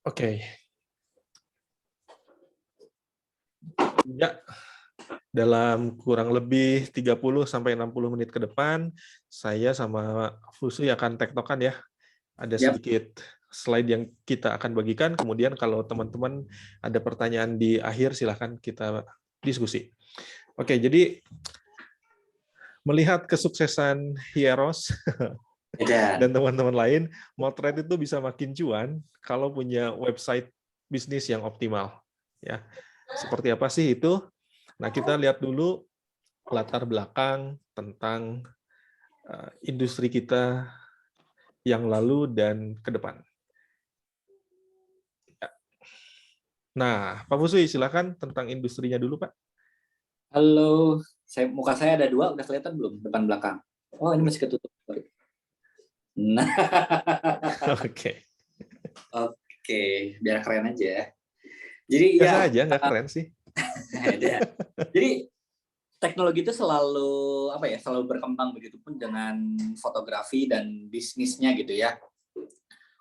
Oke, ya, dalam kurang lebih 30 sampai 60 menit ke depan, saya sama Fusui akan tektokan ya. Ada Yap. sedikit slide yang kita akan bagikan, kemudian kalau teman-teman ada pertanyaan di akhir, silahkan kita diskusi. Oke, jadi melihat kesuksesan Hieros dan Dan teman-teman lain, Motret itu bisa makin cuan kalau punya website bisnis yang optimal. Ya, seperti apa sih itu? Nah, kita lihat dulu latar belakang tentang industri kita yang lalu dan ke depan. Ya. Nah, Pak Musui, silakan tentang industrinya dulu, Pak. halo, muka saya ada dua, udah kelihatan belum depan belakang? Oh, ini masih ketutup. Nah, Oke. oke, biar keren aja. Jadi Biasa ya, aja, nggak keren sih. ada. Jadi teknologi itu selalu apa ya, selalu berkembang, begitupun dengan fotografi dan bisnisnya gitu ya.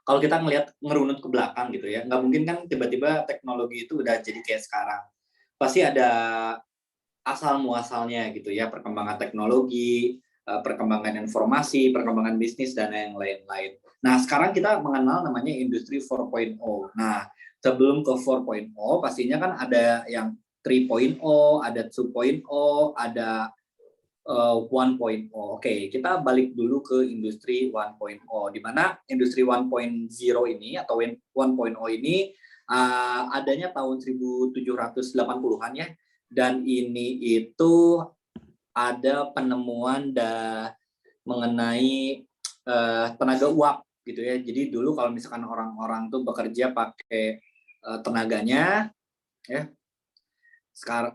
Kalau kita ngerunut ke belakang gitu ya, nggak mungkin kan tiba-tiba teknologi itu udah jadi kayak sekarang. Pasti ada asal muasalnya gitu ya, perkembangan teknologi, perkembangan informasi, perkembangan bisnis dan yang lain-lain. Nah, sekarang kita mengenal namanya industri 4.0. Nah, sebelum ke 4.0 pastinya kan ada yang 3.0, ada 2.0, ada 1.0. Oke, kita balik dulu ke industri 1.0, di mana industri 1.0 ini atau 1.0 ini adanya tahun 1780-an ya, dan ini itu ada penemuan mengenai tenaga uap gitu ya. Jadi dulu kalau misalkan orang-orang tuh bekerja pakai tenaganya ya, sekarang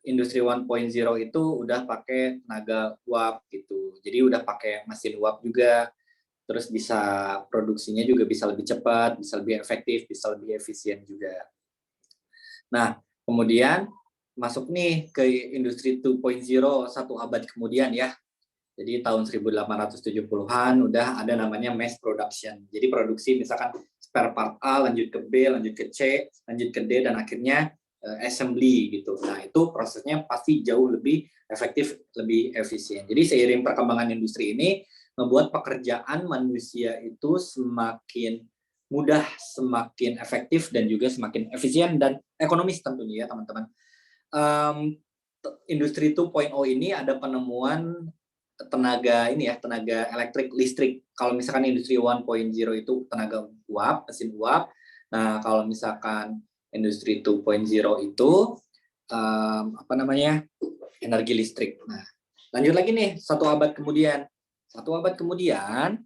industri 1.0 itu udah pakai tenaga uap gitu. Jadi udah pakai mesin uap juga, terus bisa produksinya juga bisa lebih cepat, bisa lebih efektif, bisa lebih efisien juga. Nah, kemudian masuk nih ke industri 2.0 satu abad kemudian ya. Jadi tahun 1870-an udah ada namanya mass production. Jadi produksi misalkan spare part A lanjut ke B, lanjut ke C, lanjut ke D, dan akhirnya assembly gitu. Nah, itu prosesnya pasti jauh lebih efektif, lebih efisien. Jadi seiring perkembangan industri ini membuat pekerjaan manusia itu semakin mudah, semakin efektif, dan juga semakin efisien dan ekonomis tentunya ya teman-teman. Um, Industri 2.0 ini ada penemuan tenaga ini ya, tenaga listrik. Kalau misalkan industri 1.0 itu tenaga uap, mesin uap. Nah, kalau misalkan industri 2.0 itu apa namanya? Energi listrik. Nah, lanjut lagi nih, satu abad kemudian. Satu abad kemudian,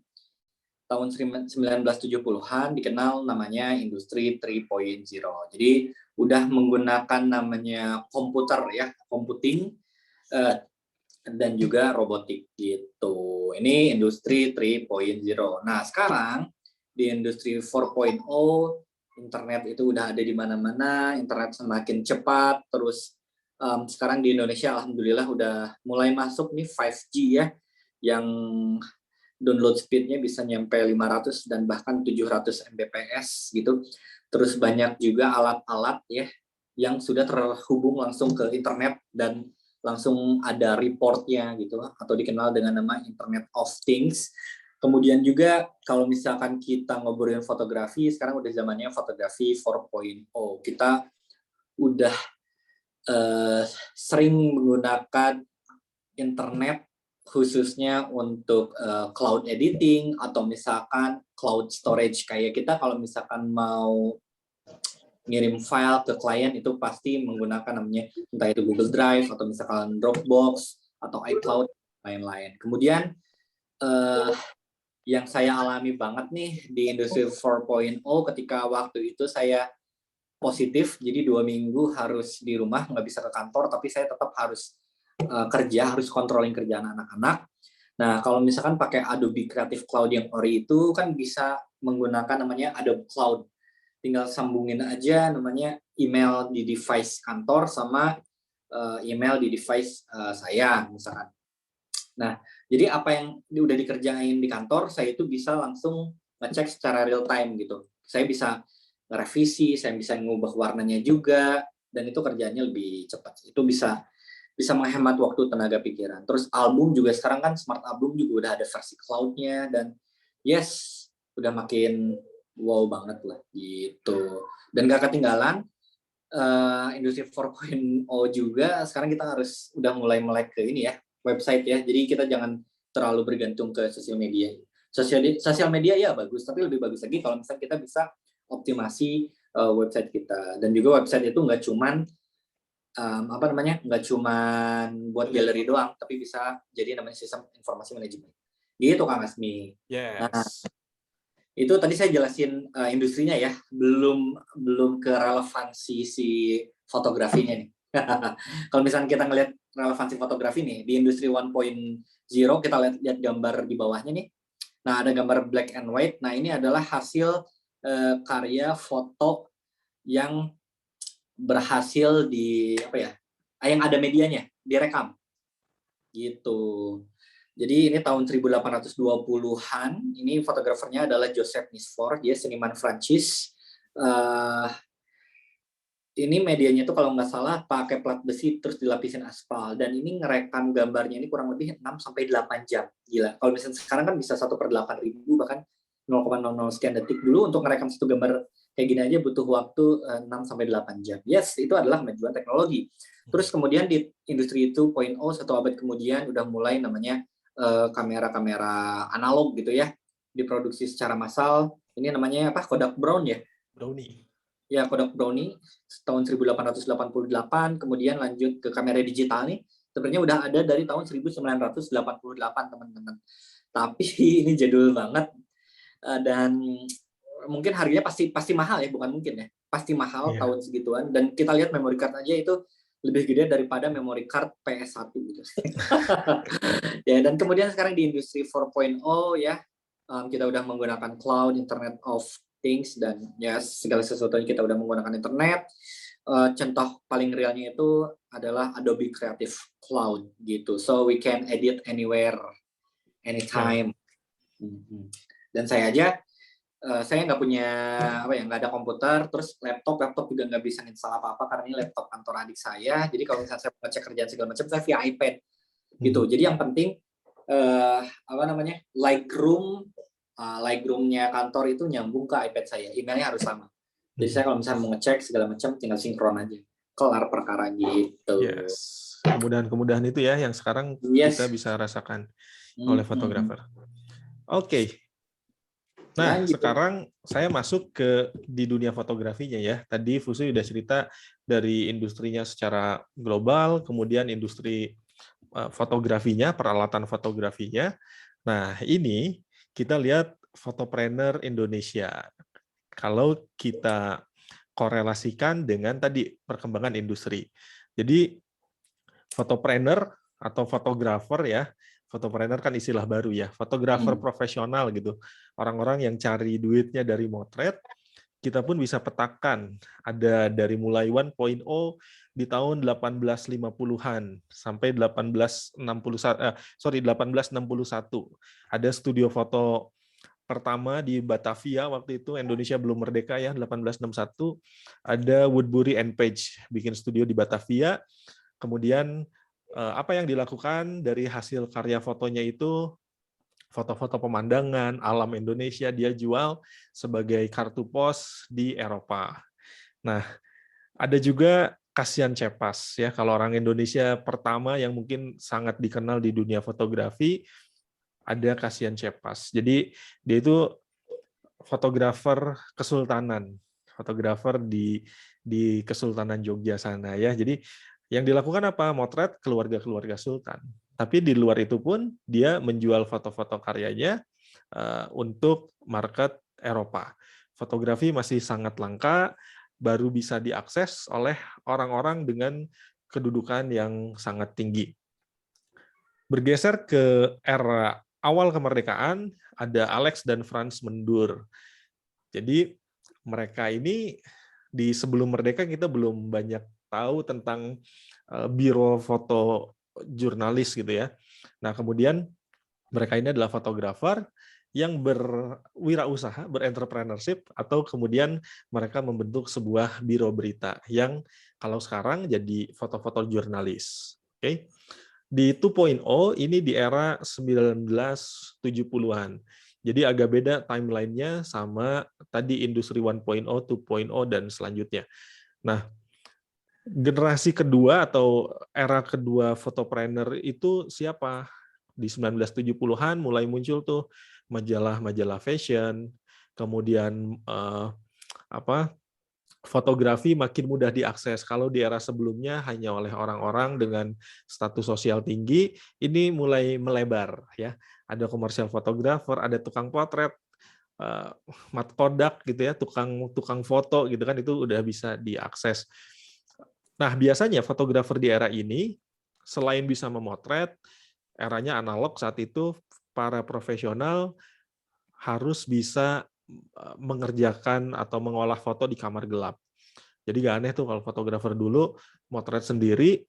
tahun 1970-an dikenal namanya industri 3.0. Jadi udah menggunakan namanya komputer ya, computing, dan juga robotik gitu. Ini industri 3.0. Nah, sekarang di industri 4.0 internet itu udah ada di mana-mana, internet semakin cepat, terus sekarang di Indonesia alhamdulillah udah mulai masuk nih 5G ya, yang download speed-nya bisa nyampe 500 dan bahkan 700 Mbps gitu. Terus banyak juga alat-alat ya yang sudah terhubung langsung ke internet dan langsung ada reportnya gitu, atau dikenal dengan nama Internet of Things. Kemudian juga kalau misalkan kita ngobrolin fotografi, sekarang udah zamannya fotografi 4.0. Kita udah sering menggunakan internet khususnya untuk cloud editing atau misalkan cloud storage. Kayak kita kalau misalkan mau ngirim file ke klien itu pasti menggunakan namanya entah itu Google Drive atau misalkan Dropbox atau iCloud lain-lain. Kemudian yang saya alami banget nih di industri 4.0 ketika waktu itu saya positif, jadi 2 minggu harus di rumah, nggak bisa ke kantor, tapi saya tetap harus kerja, harus controlling kerjaan anak-anak. Nah, kalau misalkan pakai Adobe Creative Cloud yang ori itu kan bisa menggunakan namanya Adobe Cloud. Tinggal sambungin aja namanya email di device kantor sama email di device saya misalkan. Nah, jadi apa yang udah dikerjain di kantor, saya itu bisa langsung ngecek secara real time gitu. Saya bisa ngerevisi, saya bisa ngubah warnanya juga, dan itu kerjaannya lebih cepat. Itu bisa menghemat waktu, tenaga pikiran. Terus album juga sekarang kan smart album juga udah ada versi cloud-nya, dan yes, udah makin wow banget lah gitu. Dan gak ketinggalan industri 4.0 juga sekarang kita harus udah mulai melek ke ini ya, website ya. Jadi kita jangan terlalu bergantung ke sosial media. Sosial media ya bagus, tapi lebih bagus lagi kalau misalnya kita bisa optimasi website kita. Dan juga website itu nggak cuman nggak cuman buat galeri doang, tapi bisa jadi namanya sistem informasi manajemen. Gitu Kang Asmi. Nah, Yes. itu tadi saya jelasin industrinya ya, belum ke relevansi si fotografinya nih. Kalau misalnya kita ngelihat relevansi fotografi nih di industri 1.0, kita lihat gambar di bawahnya nih. Nah, ada gambar black and white. Nah, ini adalah hasil karya foto yang berhasil yang ada medianya, direkam. Gitu. Jadi ini tahun 1820-an, ini fotografernya adalah Joseph Nisfor, dia seniman Prancis. Ini medianya itu kalau nggak salah pakai plat besi terus dilapisin aspal, dan ini ngerekam gambarnya ini kurang lebih 6-8 jam. Gila, kalau misalnya sekarang kan bisa 1/8.000, bahkan 0,00 sekian detik. Dulu untuk ngerekam satu gambar kayak gini aja butuh waktu 6-8 jam. Yes, itu adalah kemajuan teknologi. Terus kemudian di industri 2.0, 1 abad kemudian udah mulai namanya kamera-kamera analog gitu ya, diproduksi secara massal. Ini namanya apa? Kodak Brown ya? Brownie. Ya, Kodak Brownie tahun 1888, kemudian lanjut ke kamera digital nih. Sebenarnya udah ada dari tahun 1988, teman-teman. Tapi ini jadul banget, dan mungkin harganya pasti mahal ya, bukan mungkin ya. Pasti mahal tahun segituan, dan kita lihat memory card aja itu lebih gede daripada memory card PS1 gitu. Ya, dan kemudian sekarang di industri 4.0 ya, kita udah menggunakan cloud, Internet of Things, dan ya segala sesuatunya kita udah menggunakan internet. Contoh paling realnya itu adalah Adobe Creative Cloud gitu. So we can edit anywhere, anytime. Dan saya aja saya nggak punya nggak ada komputer, terus laptop juga nggak bisa install apa-apa karena ini laptop kantor adik saya. Jadi kalau misalnya saya mau ngecek kerjaan segala macam, saya via iPad gitu. Jadi yang penting Lightroom-nya kantor itu nyambung ke iPad saya, emailnya harus sama. Jadi saya kalau misalnya mau ngecek segala macam tinggal sinkron aja, kelar perkara gitu. Yes. Kemudahan-kemudahan itu ya yang sekarang kita bisa rasakan oleh fotografer. Oke. Nah, sekarang saya masuk di dunia fotografinya ya. Tadi Fusu udah cerita dari industrinya secara global, kemudian industri fotografinya, peralatan fotografinya. Nah, ini kita lihat fotopreneur Indonesia. Kalau kita korelasikan dengan tadi perkembangan industri. Jadi, fotopreneur atau fotografer ya, fotopreneur kan istilah baru ya, fotografer profesional gitu. Orang-orang yang cari duitnya dari motret, kita pun bisa petakan. Ada dari mulai 1.0 di tahun 1850-an sampai 1861. Ada studio foto pertama di Batavia waktu itu, Indonesia belum merdeka ya, 1861. Ada Woodbury and Page bikin studio di Batavia. Kemudian apa yang dilakukan dari hasil karya fotonya itu, foto-foto pemandangan alam Indonesia dia jual sebagai kartu pos di Eropa. Nah, ada juga Kasian Cepas ya, kalau orang Indonesia pertama yang mungkin sangat dikenal di dunia fotografi, ada Kasian Cepas. Jadi dia itu fotografer kesultanan, fotografer di Kesultanan Jogja sana ya. Jadi yang dilakukan apa? Motret keluarga-keluarga sultan. Tapi di luar itu pun dia menjual foto-foto karyanya untuk market Eropa. Fotografi masih sangat langka, baru bisa diakses oleh orang-orang dengan kedudukan yang sangat tinggi. Bergeser ke era awal kemerdekaan, ada Alex dan Franz Mendur. Jadi mereka ini di sebelum merdeka kita belum banyak tahu tentang biro foto jurnalis gitu ya. Nah, kemudian mereka ini adalah fotografer yang berwirausaha, berentrepreneurship, atau kemudian mereka membentuk sebuah biro berita yang kalau sekarang jadi foto-foto jurnalis. Oke. Di 2.0 ini di era 1970-an. Jadi agak beda timeline-nya sama tadi industri 1.0, 2.0 dan selanjutnya. Nah, generasi kedua atau era kedua fotopreneur itu siapa? Di 1970-an mulai muncul tuh majalah-majalah fashion, kemudian fotografi makin mudah diakses. Kalau di era sebelumnya hanya oleh orang-orang dengan status sosial tinggi, ini mulai melebar ya. Ada komersial fotografer, ada tukang potret, Mat Kodak gitu ya, tukang foto gitu kan, itu udah bisa diakses. Nah, biasanya fotografer di era ini selain bisa memotret, eranya analog saat itu, para profesional harus bisa mengerjakan atau mengolah foto di kamar gelap. Jadi nggak aneh tuh kalau fotografer dulu motret sendiri,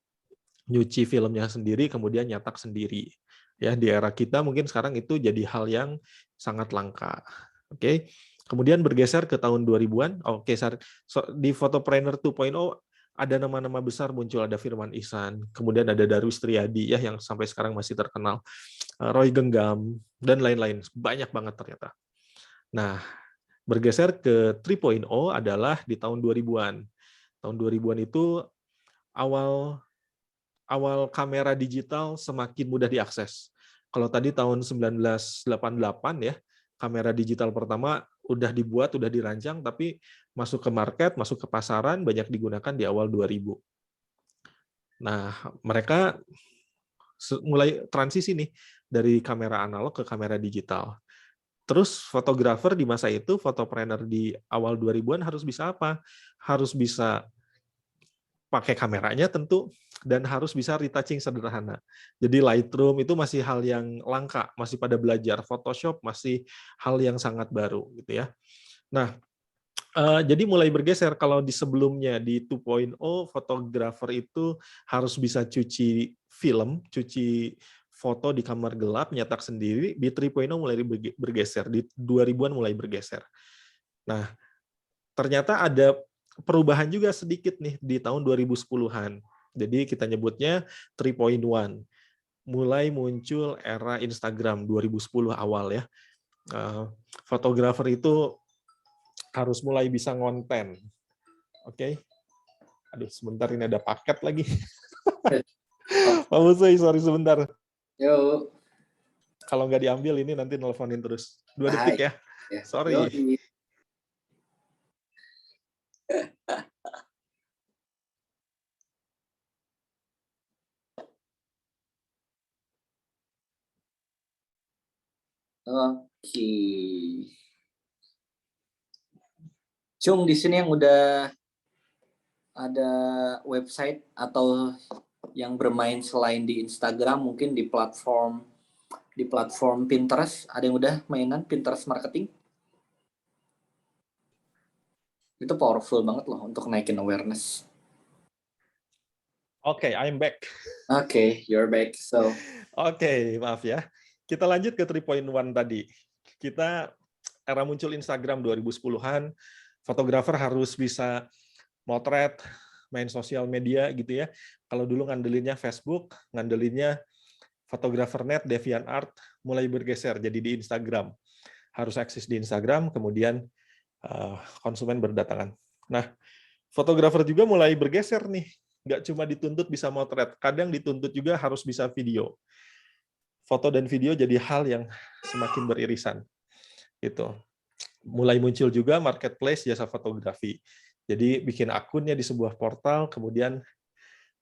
nyuci filmnya sendiri, kemudian nyetak sendiri. Ya, di era kita mungkin sekarang itu jadi hal yang sangat langka. Oke. Kemudian bergeser ke tahun 2000-an. Oke, di Photopreneur 2.0 ada nama-nama besar muncul, ada Firman Ihsan, kemudian ada Darwis Triadi ya yang sampai sekarang masih terkenal, Roy Genggam dan lain-lain. Banyak banget ternyata. Nah, bergeser ke 3.0 adalah di tahun 2000-an. Tahun 2000-an itu awal kamera digital semakin mudah diakses. Kalau tadi tahun 1988 ya, kamera digital pertama udah dibuat, udah dirancang, tapi masuk ke market, masuk ke pasaran, banyak digunakan di awal 2000. Nah, mereka mulai transisi nih dari kamera analog ke kamera digital. Terus fotografer di masa itu, fotopreneur di awal 2000-an harus bisa apa? Harus bisa pakai kameranya tentu, dan harus bisa retouching sederhana. Jadi Lightroom itu masih hal yang langka, masih pada belajar. Photoshop masih hal yang sangat baru gitu ya. Nah, jadi mulai bergeser. Kalau di sebelumnya di 2.0 fotografer itu harus bisa cuci film, cuci foto di kamar gelap, nyetak sendiri. Di 3.0 mulai bergeser, di 2000-an mulai bergeser. Nah, ternyata ada perubahan juga sedikit nih di tahun 2010-an. Jadi kita nyebutnya 3.1. Mulai muncul era Instagram 2010 awal ya. Fotografer itu harus mulai bisa ngonten. Oke. Aduh, sebentar ini ada paket lagi. Pak Musai, sorry sebentar. Yuk. Kalau nggak diambil ini nanti nelfonin terus. 2 detik ya. Sorry. Yuk. Oke. Cung, di sini yang udah ada website atau yang bermain selain di Instagram, mungkin di platform Pinterest, ada yang udah mainan Pinterest marketing? Itu powerful banget loh untuk naikin awareness. Oke, I'm back. Oke, you're back. So, Oke, maaf ya. Kita lanjut ke 3.1 tadi. Kita era muncul Instagram 2010-an, fotografer harus bisa motret, main sosial media gitu ya. Kalau dulu ngandelinnya Facebook, ngandelinnya fotografer net, DeviantArt, mulai bergeser jadi di Instagram. Harus eksis di Instagram, kemudian konsumen berdatangan. Nah, fotografer juga mulai bergeser nih. Nggak cuma dituntut bisa motret, kadang dituntut juga harus bisa video. Foto dan video jadi hal yang semakin beririsan. Gitu. Mulai muncul juga marketplace jasa fotografi. Jadi bikin akunnya di sebuah portal, kemudian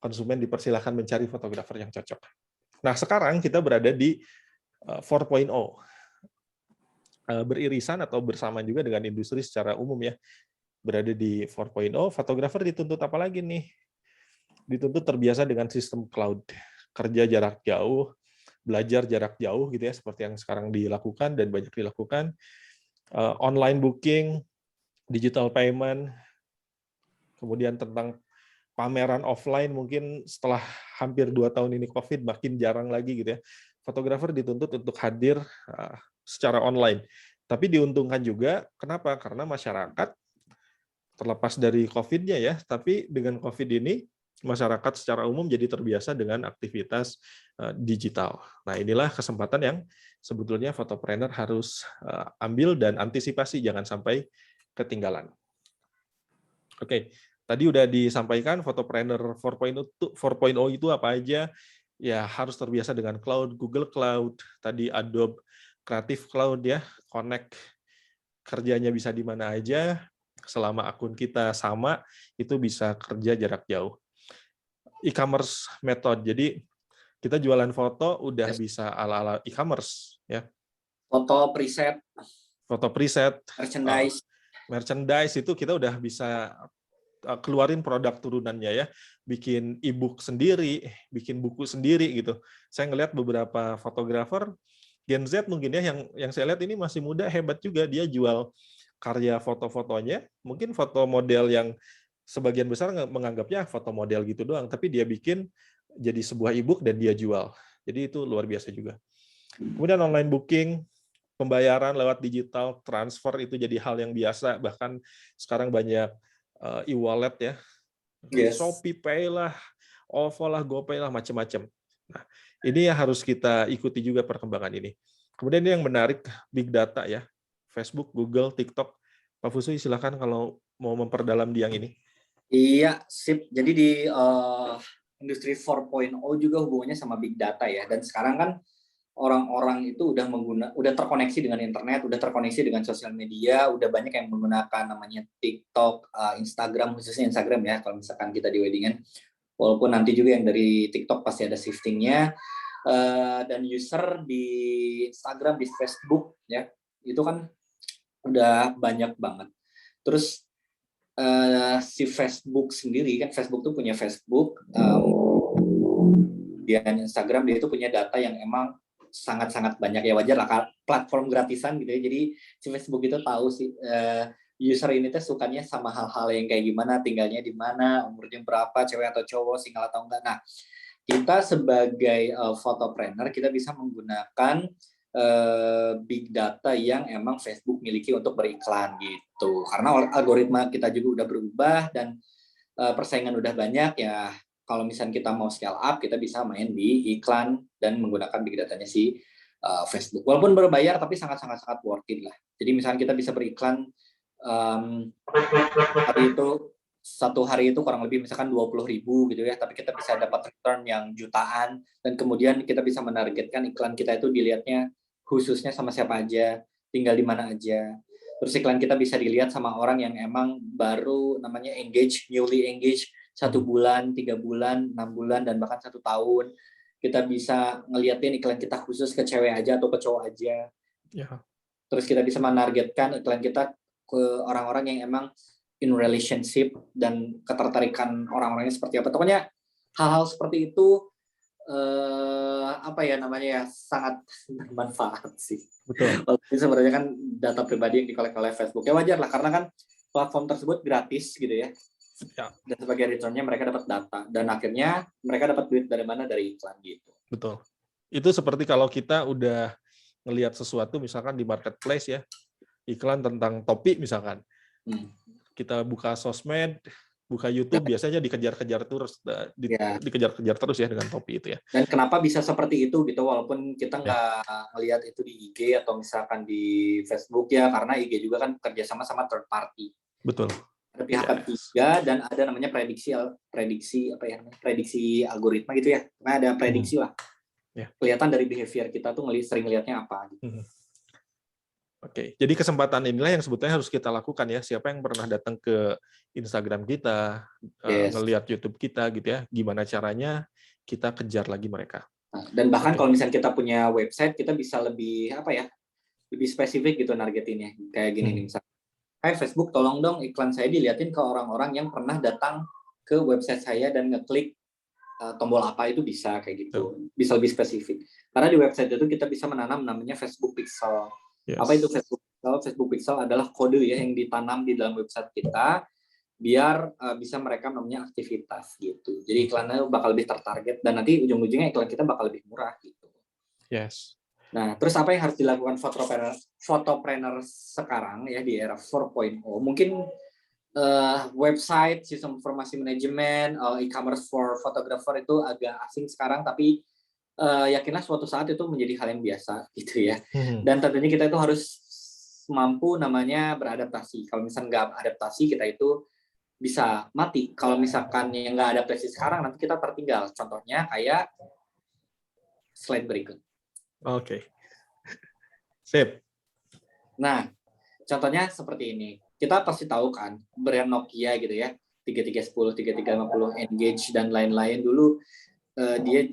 konsumen dipersilahkan mencari fotografer yang cocok. Nah, sekarang kita berada di 4.0. Beririsan atau bersama juga dengan industri secara umum ya. Berada di 4.0, fotografer dituntut apa lagi nih? Dituntut terbiasa dengan sistem cloud. Kerja jarak jauh, belajar jarak jauh gitu ya, seperti yang sekarang dilakukan dan banyak dilakukan. Online booking, digital payment, kemudian tentang pameran offline mungkin setelah hampir 2 tahun ini COVID makin jarang lagi gitu ya. Fotografer dituntut untuk hadir secara online. Tapi diuntungkan juga, kenapa? Karena masyarakat terlepas dari COVID-nya ya, tapi dengan COVID ini masyarakat secara umum jadi terbiasa dengan aktivitas digital. Nah, inilah kesempatan yang sebetulnya fotopreneur harus ambil dan antisipasi, jangan sampai ketinggalan. Oke, tadi udah disampaikan fotopreneur 4.0 itu apa aja. Ya, harus terbiasa dengan cloud, Google Cloud, tadi Adobe Creative Cloud ya, connect, kerjanya bisa di mana aja, selama akun kita sama, itu bisa kerja jarak jauh. E-commerce method, jadi kita jualan foto udah bisa ala-ala e-commerce ya. Foto preset, Foto preset, merchandise itu kita udah bisa keluarin produk turunannya ya, bikin e-book sendiri, bikin buku sendiri gitu. Saya ngelihat beberapa fotografer Gen Z mungkin ya, yang saya lihat ini masih muda, hebat juga, dia jual karya foto-fotonya, mungkin foto model yang sebagian besar menganggapnya foto model gitu doang, tapi dia bikin jadi sebuah e-book dan dia jual. Jadi itu luar biasa juga. Kemudian online booking, pembayaran lewat digital, transfer itu jadi hal yang biasa, bahkan sekarang banyak e-wallet ya, Shopee Pay lah, OVO lah, GoPay lah, macam-macam. Nah, ini yang harus kita ikuti juga perkembangan ini. Kemudian ini yang menarik, big data ya, Facebook, Google, TikTok. Pak Fusui, silakan kalau mau memperdalam di yang ini. Iya, sip. Jadi di industri 4.0 juga hubungannya sama big data ya. Dan sekarang kan orang-orang itu udah terkoneksi dengan internet, udah terkoneksi dengan sosial media, udah banyak yang menggunakan namanya TikTok, Instagram, khususnya Instagram ya, kalau misalkan kita di weddingan. Walaupun nanti juga yang dari TikTok pasti ada shiftingnya, dan user di Instagram, di Facebook ya, itu kan udah banyak banget. Terus si Facebook sendiri kan, Facebook tuh punya Facebook, dan Instagram dia itu punya data yang emang sangat-sangat banyak ya, wajar lah platform gratisan gitu ya, jadi si Facebook itu tahu sih user ini tuh sukanya sama hal-hal yang kayak gimana, tinggalnya di mana, umurnya berapa, cewek atau cowok, single atau enggak. Nah, kita sebagai fotopreneur kita bisa menggunakan big data yang emang Facebook miliki untuk beriklan gitu, karena algoritma kita juga udah berubah dan persaingan udah banyak ya. Kalau misalnya kita mau scale up, kita bisa main di iklan dan menggunakan big datanya si Facebook. Walaupun berbayar, tapi sangat-sangat worth it lah. Jadi misalnya kita bisa beriklan satu hari itu kurang lebih misalkan 20.000 gitu ya, tapi kita bisa dapat return yang jutaan, dan kemudian kita bisa menargetkan iklan kita itu dilihatnya khususnya sama siapa aja, tinggal di mana aja. Terus iklan kita bisa dilihat sama orang yang emang baru namanya newly engaged, 1 bulan, 3 bulan, 6 bulan, dan bahkan 1 tahun. Kita bisa ngeliatin iklan kita khusus ke cewek aja atau ke cowok aja. Ya. Terus kita bisa menargetkan iklan kita ke orang-orang yang emang in relationship dan ketertarikan orang-orangnya seperti apa. Pokoknya hal-hal seperti itu sangat bermanfaat sih. Betul. Walaupun sebenarnya kan data pribadi yang dikolek oleh Facebook ya wajar lah, karena kan platform tersebut gratis gitu ya. Ya. Dan sebagai returnnya mereka dapat data, dan akhirnya mereka dapat duit dari mana, dari iklan gitu. Betul. Itu seperti kalau kita udah ngelihat sesuatu misalkan di marketplace ya, iklan tentang topi misalkan. Kita buka sosmed, buka YouTube, biasanya dikejar-kejar terus, dikejar-kejar terus ya dengan topi itu ya. Dan kenapa bisa seperti itu gitu, walaupun kita nggak ngelihat itu di IG atau misalkan di Facebook ya, karena IG juga kan kerjasama sama third party. Betul. Ada pihak ketiga dan ada namanya prediksi algoritma gitu ya. Nah, ada prediksi lah. Kelihatan dari behavior kita tuh sering ngelihatnya apa gitu. Oke, jadi kesempatan inilah yang sebetulnya harus kita lakukan ya. Siapa yang pernah datang ke Instagram kita, ngelihat YouTube kita gitu ya, gimana caranya kita kejar lagi mereka. Dan bahkan kalau misalnya kita punya website, kita bisa lebih lebih spesifik gitu nargetinnya. Kayak gini nih misalnya, hai Facebook, tolong dong iklan saya diliatin ke orang-orang yang pernah datang ke website saya dan ngeklik tombol apa, itu bisa kayak gitu. Bisa lebih spesifik. Karena di website itu kita bisa menanam namanya Facebook Pixel. Yes. Apa itu Facebook Pixel? Facebook Pixel adalah kode ya yang ditanam di dalam website kita biar bisa merekam namanya aktivitas gitu. Jadi iklannya bakal lebih tertarget dan nanti ujung-ujungnya iklan kita bakal lebih murah gitu. Yes. Nah, terus apa yang harus dilakukan fotopreneur sekarang ya di era 4.0? Mungkin website, sistem informasi manajemen, e-commerce for photographer itu agak asing sekarang, tapi yakinlah suatu saat itu menjadi hal yang biasa gitu ya. Dan tentunya kita itu harus mampu namanya beradaptasi. Kalau misalnya nggak adaptasi, kita itu bisa mati. Kalau misalkan yang nggak adaptasi sekarang, nanti kita tertinggal. Contohnya kayak slide berikut. Oke. Sip. Nah, contohnya seperti ini. Kita pasti tahu kan, brand Nokia gitu ya, 3310, 3350, Engage, dan lain-lain dulu, dia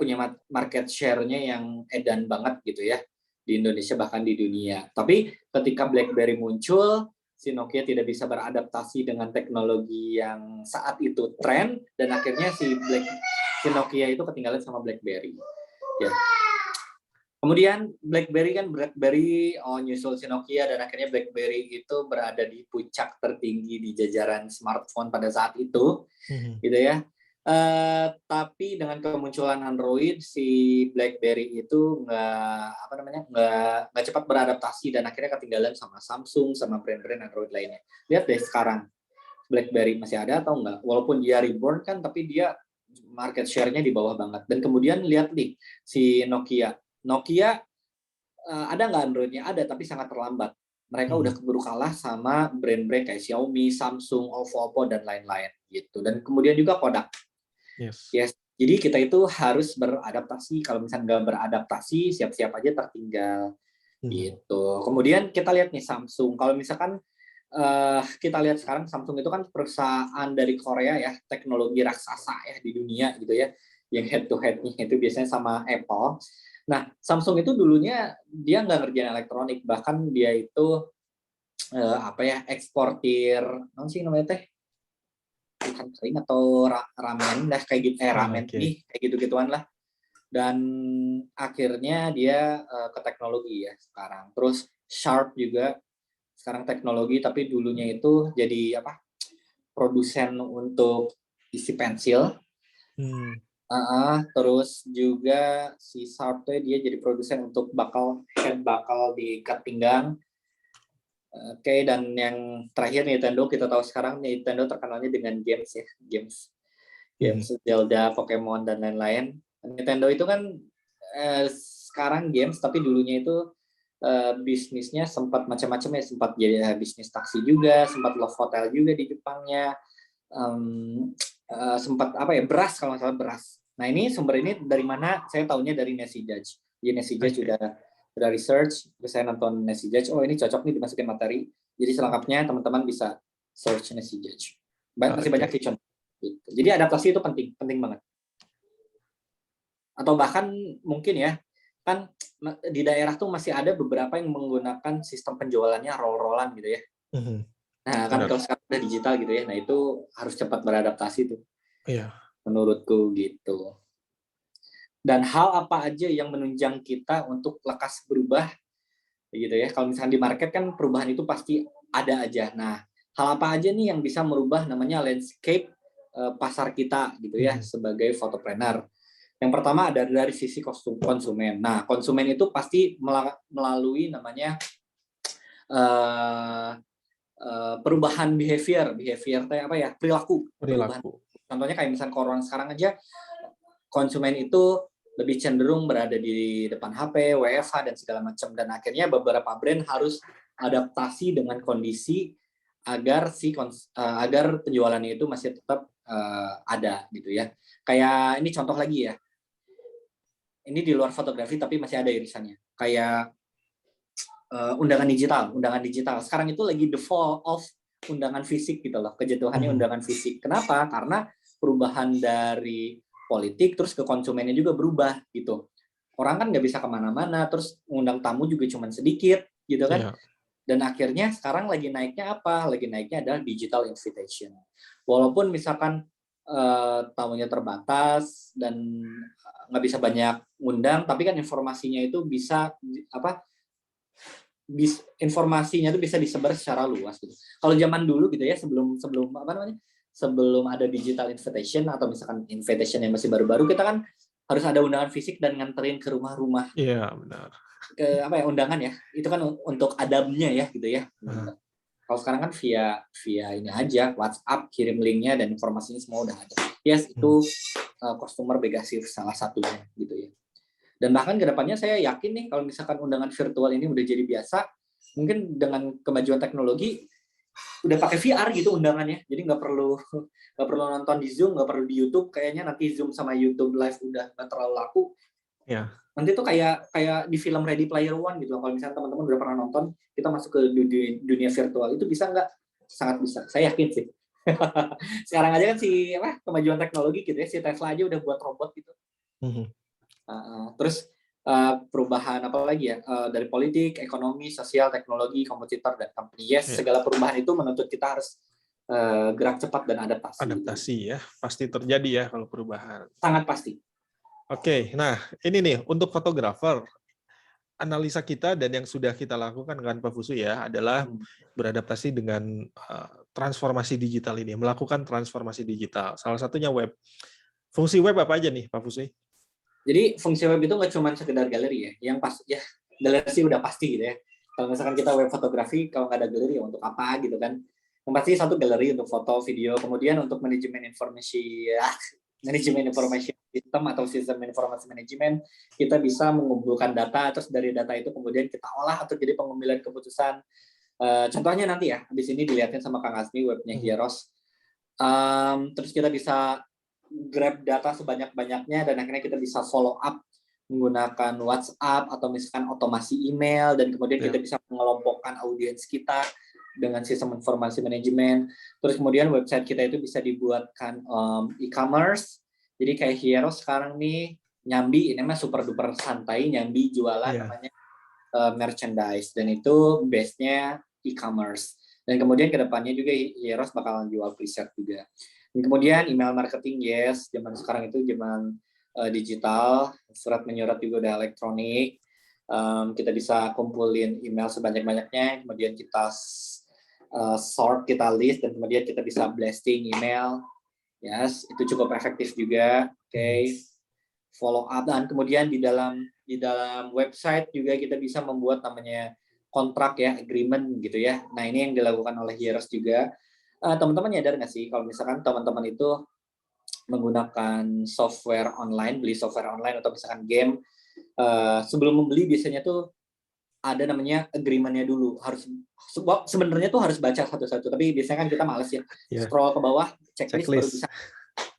punya market share-nya yang edan banget gitu ya, di Indonesia bahkan di dunia. Tapi ketika BlackBerry muncul, si Nokia tidak bisa beradaptasi dengan teknologi yang saat itu tren, dan akhirnya si Nokia itu ketinggalan sama BlackBerry. Ya. Kemudian BlackBerry nyusul si Nokia, dan akhirnya BlackBerry itu berada di puncak tertinggi di jajaran smartphone pada saat itu, gitu ya. Tapi dengan kemunculan Android, si BlackBerry itu nggak cepat beradaptasi, dan akhirnya ketinggalan sama Samsung sama brand-brand Android lainnya. Lihat deh sekarang, BlackBerry masih ada atau enggak? Walaupun dia reborn kan, tapi dia market share-nya di bawah banget. Dan kemudian lihat nih si Nokia ada nggak Android-nya? Ada, tapi sangat terlambat. Mereka udah keburu kalah sama brand-brand kayak Xiaomi, Samsung, Oppo, dan lain-lain gitu. Dan kemudian juga Kodak. Yes. Jadi kita itu harus beradaptasi. Kalau misalnya nggak beradaptasi, siap-siap aja tertinggal. Gitu. Kemudian kita lihat nih Samsung. Kalau misalkan kita lihat sekarang, Samsung itu kan perusahaan dari Korea ya, teknologi raksasa ya di dunia gitu ya, yang head to head-nya itu biasanya sama Apple. Nah, Samsung itu dulunya dia nggak ngerjain elektronik, bahkan dia itu eksportir, non sih namanya teh, ikan kering atau ramen dah kayak gitu, ramen nih kayak gitu-gituan lah. Dan akhirnya dia ke teknologi ya sekarang. Terus Sharp juga sekarang teknologi, tapi dulunya itu jadi produsen untuk isi pensil. Terus juga si Sharp dia jadi produsen untuk bakal diikat pinggang. Oke, dan yang terakhir Nintendo, kita tahu sekarang Nintendo terkenalnya dengan games ya, games Zelda, Pokemon, dan lain-lain. Nintendo itu kan sekarang games, tapi dulunya itu bisnisnya sempat macam-macam ya, sempat jadi bisnis taksi juga, sempat love hotel juga di Jepangnya, sempat beras, kalau nggak salah beras. Nah, ini sumber ini dari mana? Saya tahunya dari Nancy Judge. Jadi Nancy Judge udah research, terus saya nonton Nancy Judge, ini cocok nih dimasukin materi. Jadi selengkapnya teman-teman bisa search Nancy Judge. Masih banyak sih contoh. Gitu. Jadi adaptasi itu penting banget. Atau bahkan mungkin ya, kan di daerah tuh masih ada beberapa yang menggunakan sistem penjualannya roll-rollan gitu ya. Nah, kan kalau sekarang udah digital gitu ya, nah itu harus cepat beradaptasi tuh. Iya. Menurutku gitu. Dan hal apa aja yang menunjang kita untuk lekas berubah gitu ya. Kalau misalnya di market kan perubahan itu pasti ada aja. Nah, hal apa aja nih yang bisa merubah namanya landscape pasar kita gitu ya sebagai photopreneur. Yang pertama ada dari sisi konsumen. Nah, konsumen itu pasti melalui namanya perubahan behavior perilaku. Contohnya kayak misalnya orang sekarang aja, konsumen itu lebih cenderung berada di depan HP, WFH, dan segala macam. Dan akhirnya beberapa brand harus adaptasi dengan kondisi agar agar penjualannya itu masih tetap ada gitu ya. Kayak ini contoh lagi ya. Ini di luar fotografi tapi masih ada irisannya. Kayak undangan digital. Sekarang itu lagi the fall of undangan fisik gitu loh. Kejatuhannya undangan fisik. Kenapa? Karena perubahan dari politik terus ke konsumennya juga berubah gitu. Orang kan nggak bisa kemana-mana, terus ngundang tamu juga cuma sedikit gitu kan. Dan akhirnya sekarang lagi naiknya apa? Lagi naiknya adalah digital invitation. Walaupun misalkan tamunya terbatas dan nggak bisa banyak ngundang, tapi kan informasinya itu bisa informasinya itu bisa disebar secara luas gitu. Kalau zaman dulu gitu ya, sebelum ada digital invitation atau misalkan invitation yang masih baru-baru, kita kan harus ada undangan fisik dan nganterin ke rumah-rumah, Iya, benar. ke apa ya, undangan ya. Itu kan untuk adabnya ya gitu ya. Kalau sekarang kan via ini aja, WhatsApp, kirim linknya dan informasinya semua udah ada. Yes, itu customer Pegasus salah satunya gitu ya. Dan bahkan kedepannya saya yakin nih kalau misalkan undangan virtual ini udah jadi biasa, mungkin dengan kemajuan teknologi udah pakai VR gitu undangannya, jadi nggak perlu nonton di Zoom, nggak perlu di YouTube. Kayaknya nanti Zoom sama YouTube Live udah nggak terlalu laku. Ya. Nanti tuh kayak di film Ready Player One gitu. Kalau misalnya teman-teman udah pernah nonton, kita masuk ke dunia virtual, itu bisa nggak? Sangat bisa, saya yakin sih. Sekarang aja kan kemajuan teknologi gitu ya, si Tesla aja udah buat robot gitu. Terus perubahan apa lagi ya, dari politik, ekonomi, sosial, teknologi, kompetitor, dan company. Yes, segala perubahan itu menuntut kita harus gerak cepat dan adaptasi. Adaptasi ya, pasti terjadi ya kalau perubahan. Sangat pasti. Oke, nah ini nih untuk fotografer, analisa kita dan yang sudah kita lakukan kan Pak Fusu ya adalah beradaptasi dengan transformasi digital ini, melakukan transformasi digital. Salah satunya web. Fungsi web apa aja nih Pak Fusu? Jadi fungsi web itu nggak cuma sekedar galeri ya, yang pas ya galeri sih udah pasti gitu ya. Kalau misalkan kita web fotografi, kalau nggak ada galeri ya untuk apa gitu kan? Yang pasti satu galeri untuk foto, video, kemudian untuk manajemen informasi sistem atau sistem informasi manajemen, kita bisa mengumpulkan data, terus dari data itu kemudian kita olah atau jadi pengambilan keputusan. Contohnya nanti ya, di sini dilihatin sama Kang Azmi webnya Hieros. Terus kita bisa grab data sebanyak-banyaknya dan akhirnya kita bisa follow up menggunakan WhatsApp atau misalkan otomasi email, dan kemudian kita bisa mengelompokkan audiens kita dengan sistem informasi manajemen. Terus kemudian website kita itu bisa dibuatkan e-commerce. Jadi kayak Hieros sekarang nih nyambi, ini mah super duper santai, nyambi jualan namanya merchandise, dan itu base-nya e-commerce. Dan kemudian kedepannya juga Hieros bakalan jual preset juga. Dan kemudian email marketing, yes, zaman sekarang itu zaman digital, surat menyurat juga udah elektronik. Kita bisa kumpulin email sebanyak-banyaknya, kemudian kita sort, kita list, dan kemudian kita bisa blasting email. Yes, itu cukup efektif juga. Oke. Follow up, dan kemudian di dalam website juga kita bisa membuat namanya kontrak ya, agreement gitu ya. Nah, ini yang dilakukan oleh Hieros juga. Teman-teman nyadar nggak sih kalau misalkan teman-teman itu menggunakan software online, beli software online atau misalkan game, sebelum membeli biasanya tuh ada namanya agreement-nya dulu. Harus sebenarnya tuh harus baca satu-satu, tapi biasanya kan kita males ya. Scroll ke bawah, checklist baru bisa.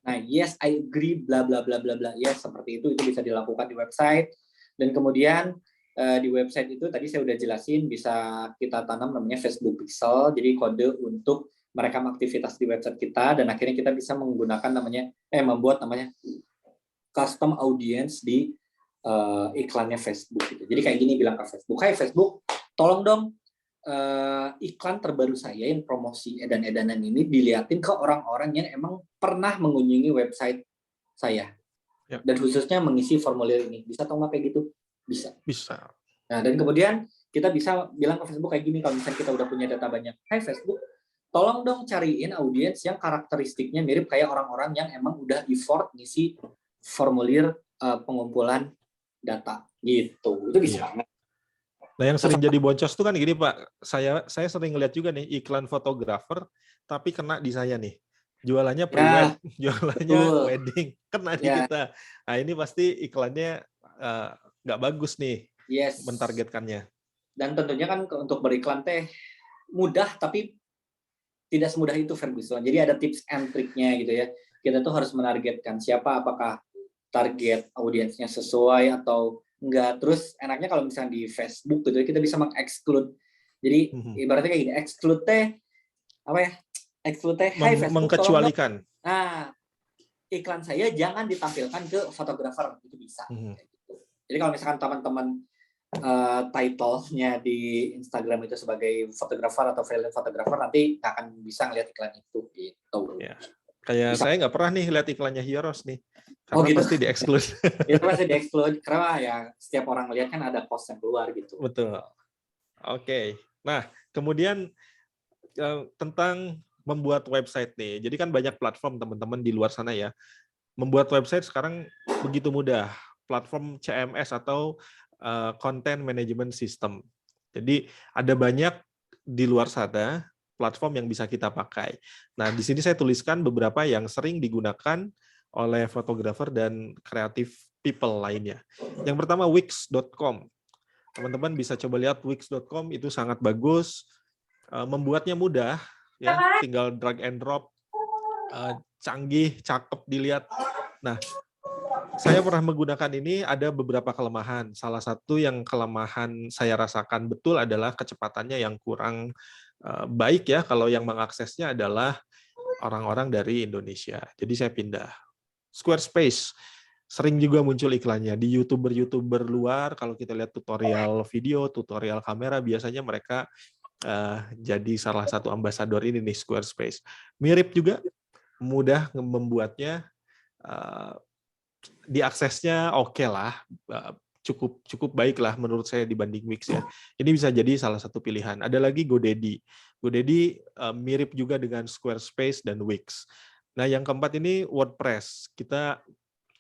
Nah, yes, I agree, bla bla bla bla bla. Yes, seperti itu bisa dilakukan di website. Dan kemudian di website itu tadi saya udah jelasin bisa kita tanam namanya Facebook Pixel, jadi kode untuk merekam aktivitas di website kita, dan akhirnya kita bisa menggunakan membuat namanya custom audience di iklannya Facebook gitu. Jadi kayak gini bilang ke Facebook, "Hai Facebook, tolong dong iklan terbaru saya yang promosi edan-edanan ini diliatin ke orang-orang yang emang pernah mengunjungi website saya. Dan khususnya mengisi formulir ini. Bisa atau nggak kayak gitu?" Bisa. Bisa. Nah, dan kemudian kita bisa bilang ke Facebook kayak gini, kalau misalnya kita udah punya data banyak, "Hai Facebook, tolong dong cariin audiens yang karakteristiknya mirip kayak orang-orang yang emang udah effort ngisi formulir pengumpulan data." Gitu. Itu bisa banget. Nah, yang sering jadi boncos tuh kan gini Pak, saya sering ngeliat juga nih iklan fotografer, tapi kena di saya nih. Jualannya pre-wed, jualannya wedding, kena di kita. Nah, ini pasti iklannya nggak bagus nih, mentargetkannya. Dan tentunya kan untuk beriklan teh mudah, tapi tidak semudah itu Ferguson. Jadi ada tips and triknya gitu ya. Kita tuh harus menargetkan siapa, apakah target audiensnya sesuai atau enggak. Terus enaknya kalau misalnya di Facebook gitu kita bisa meng-exclude. Jadi ibaratnya kayak gini, exclude teh apa ya? Exclude teh, "Hai Facebook, mengkecualikan. Nah, iklan saya jangan ditampilkan ke fotografer." Itu bisa. Jadi kalau misalkan teman-teman title-nya di Instagram itu sebagai fotografer atau freelance fotografer, nanti nggak akan bisa ngeliat iklan itu gitu. Ya. Kayak saya nggak pernah nih lihat iklannya Hieros nih, karena gitu? Pasti di-exclude. Itu pasti di-exclude, karena ya setiap orang lihat kan ada post yang keluar gitu. Betul. Oke. Nah, kemudian tentang membuat website nih. Jadi kan banyak platform teman-teman di luar sana ya. membuat website sekarang begitu mudah. Platform CMS atau Content Management System. Jadi ada banyak di luar sana platform yang bisa kita pakai. Nah, di sini saya tuliskan beberapa yang sering digunakan oleh fotografer dan kreatif people lainnya. Yang pertama Wix.com. Teman-teman bisa coba lihat Wix.com, itu sangat bagus. Membuatnya mudah, ya, tinggal drag and drop, canggih, cakep dilihat. Nah, saya pernah menggunakan ini, ada beberapa kelemahan. Salah satu yang kelemahan saya rasakan betul adalah kecepatannya yang kurang baik ya, kalau yang mengaksesnya adalah orang-orang dari Indonesia. Jadi saya pindah. Squarespace, sering juga muncul iklannya. Di YouTuber-YouTuber luar, kalau kita lihat tutorial video, tutorial kamera, biasanya mereka jadi salah satu ambasador ini nih, Squarespace. Mirip juga, mudah membuatnya, diaksesnya oke lah, cukup baik lah menurut saya dibanding Wix ya. Ini bisa jadi salah satu pilihan. Ada lagi GoDaddy. GoDaddy mirip juga dengan Squarespace dan Wix. Nah, yang keempat ini WordPress. Kita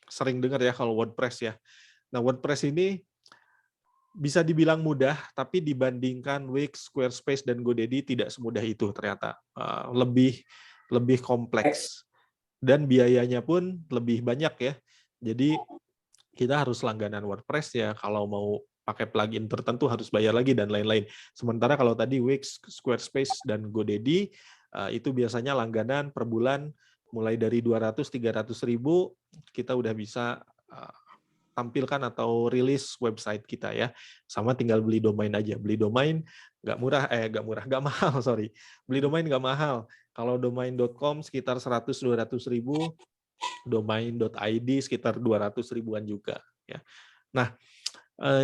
sering dengar ya kalau WordPress ya. Nah, WordPress ini bisa dibilang mudah, tapi dibandingkan Wix, Squarespace, dan GoDaddy tidak semudah itu ternyata. Lebih kompleks. Dan biayanya pun lebih banyak ya. Jadi kita harus langganan WordPress ya, kalau mau pakai plugin tertentu harus bayar lagi dan lain-lain. Sementara kalau tadi Wix, Squarespace, dan GoDaddy itu biasanya langganan per bulan mulai dari 200-300 ribu, kita udah bisa tampilkan atau rilis website kita ya. Sama tinggal beli domain aja. Beli domain nggak mahal, sorry. Beli domain nggak mahal. Kalau domain.com sekitar 100-200 ribu, domain.id sekitar 200 ribuan juga ya. Nah,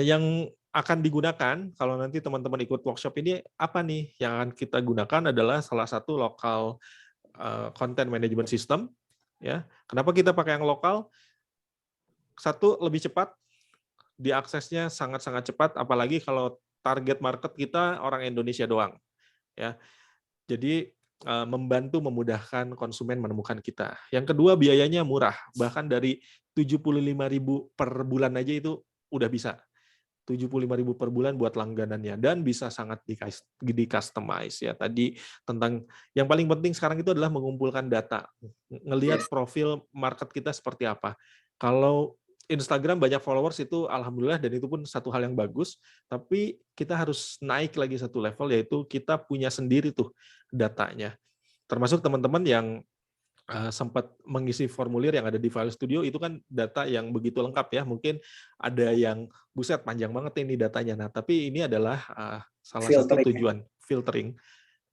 yang akan digunakan kalau nanti teman-teman ikut workshop ini apa nih yang akan kita gunakan adalah salah satu lokal content management system ya. Kenapa kita pakai yang lokal? Satu, lebih cepat, diaksesnya sangat-sangat cepat, apalagi kalau target market kita orang Indonesia doang ya. Jadi membantu memudahkan konsumen menemukan kita. Yang kedua, biayanya murah, bahkan dari 75.000 per bulan aja itu udah bisa. 75.000 per bulan buat langganannya, dan bisa sangat di-customize ya. Tadi tentang yang paling penting sekarang itu adalah mengumpulkan data, ngelihat profil market kita seperti apa. Kalau Instagram banyak followers itu alhamdulillah, dan itu pun satu hal yang bagus, tapi kita harus naik lagi satu level, yaitu kita punya sendiri tuh datanya. Termasuk teman-teman yang sempat mengisi formulir yang ada di File Studio, itu kan data yang begitu lengkap ya. Mungkin ada yang buset panjang banget ini datanya. Nah, tapi ini adalah salah satu tujuan filtering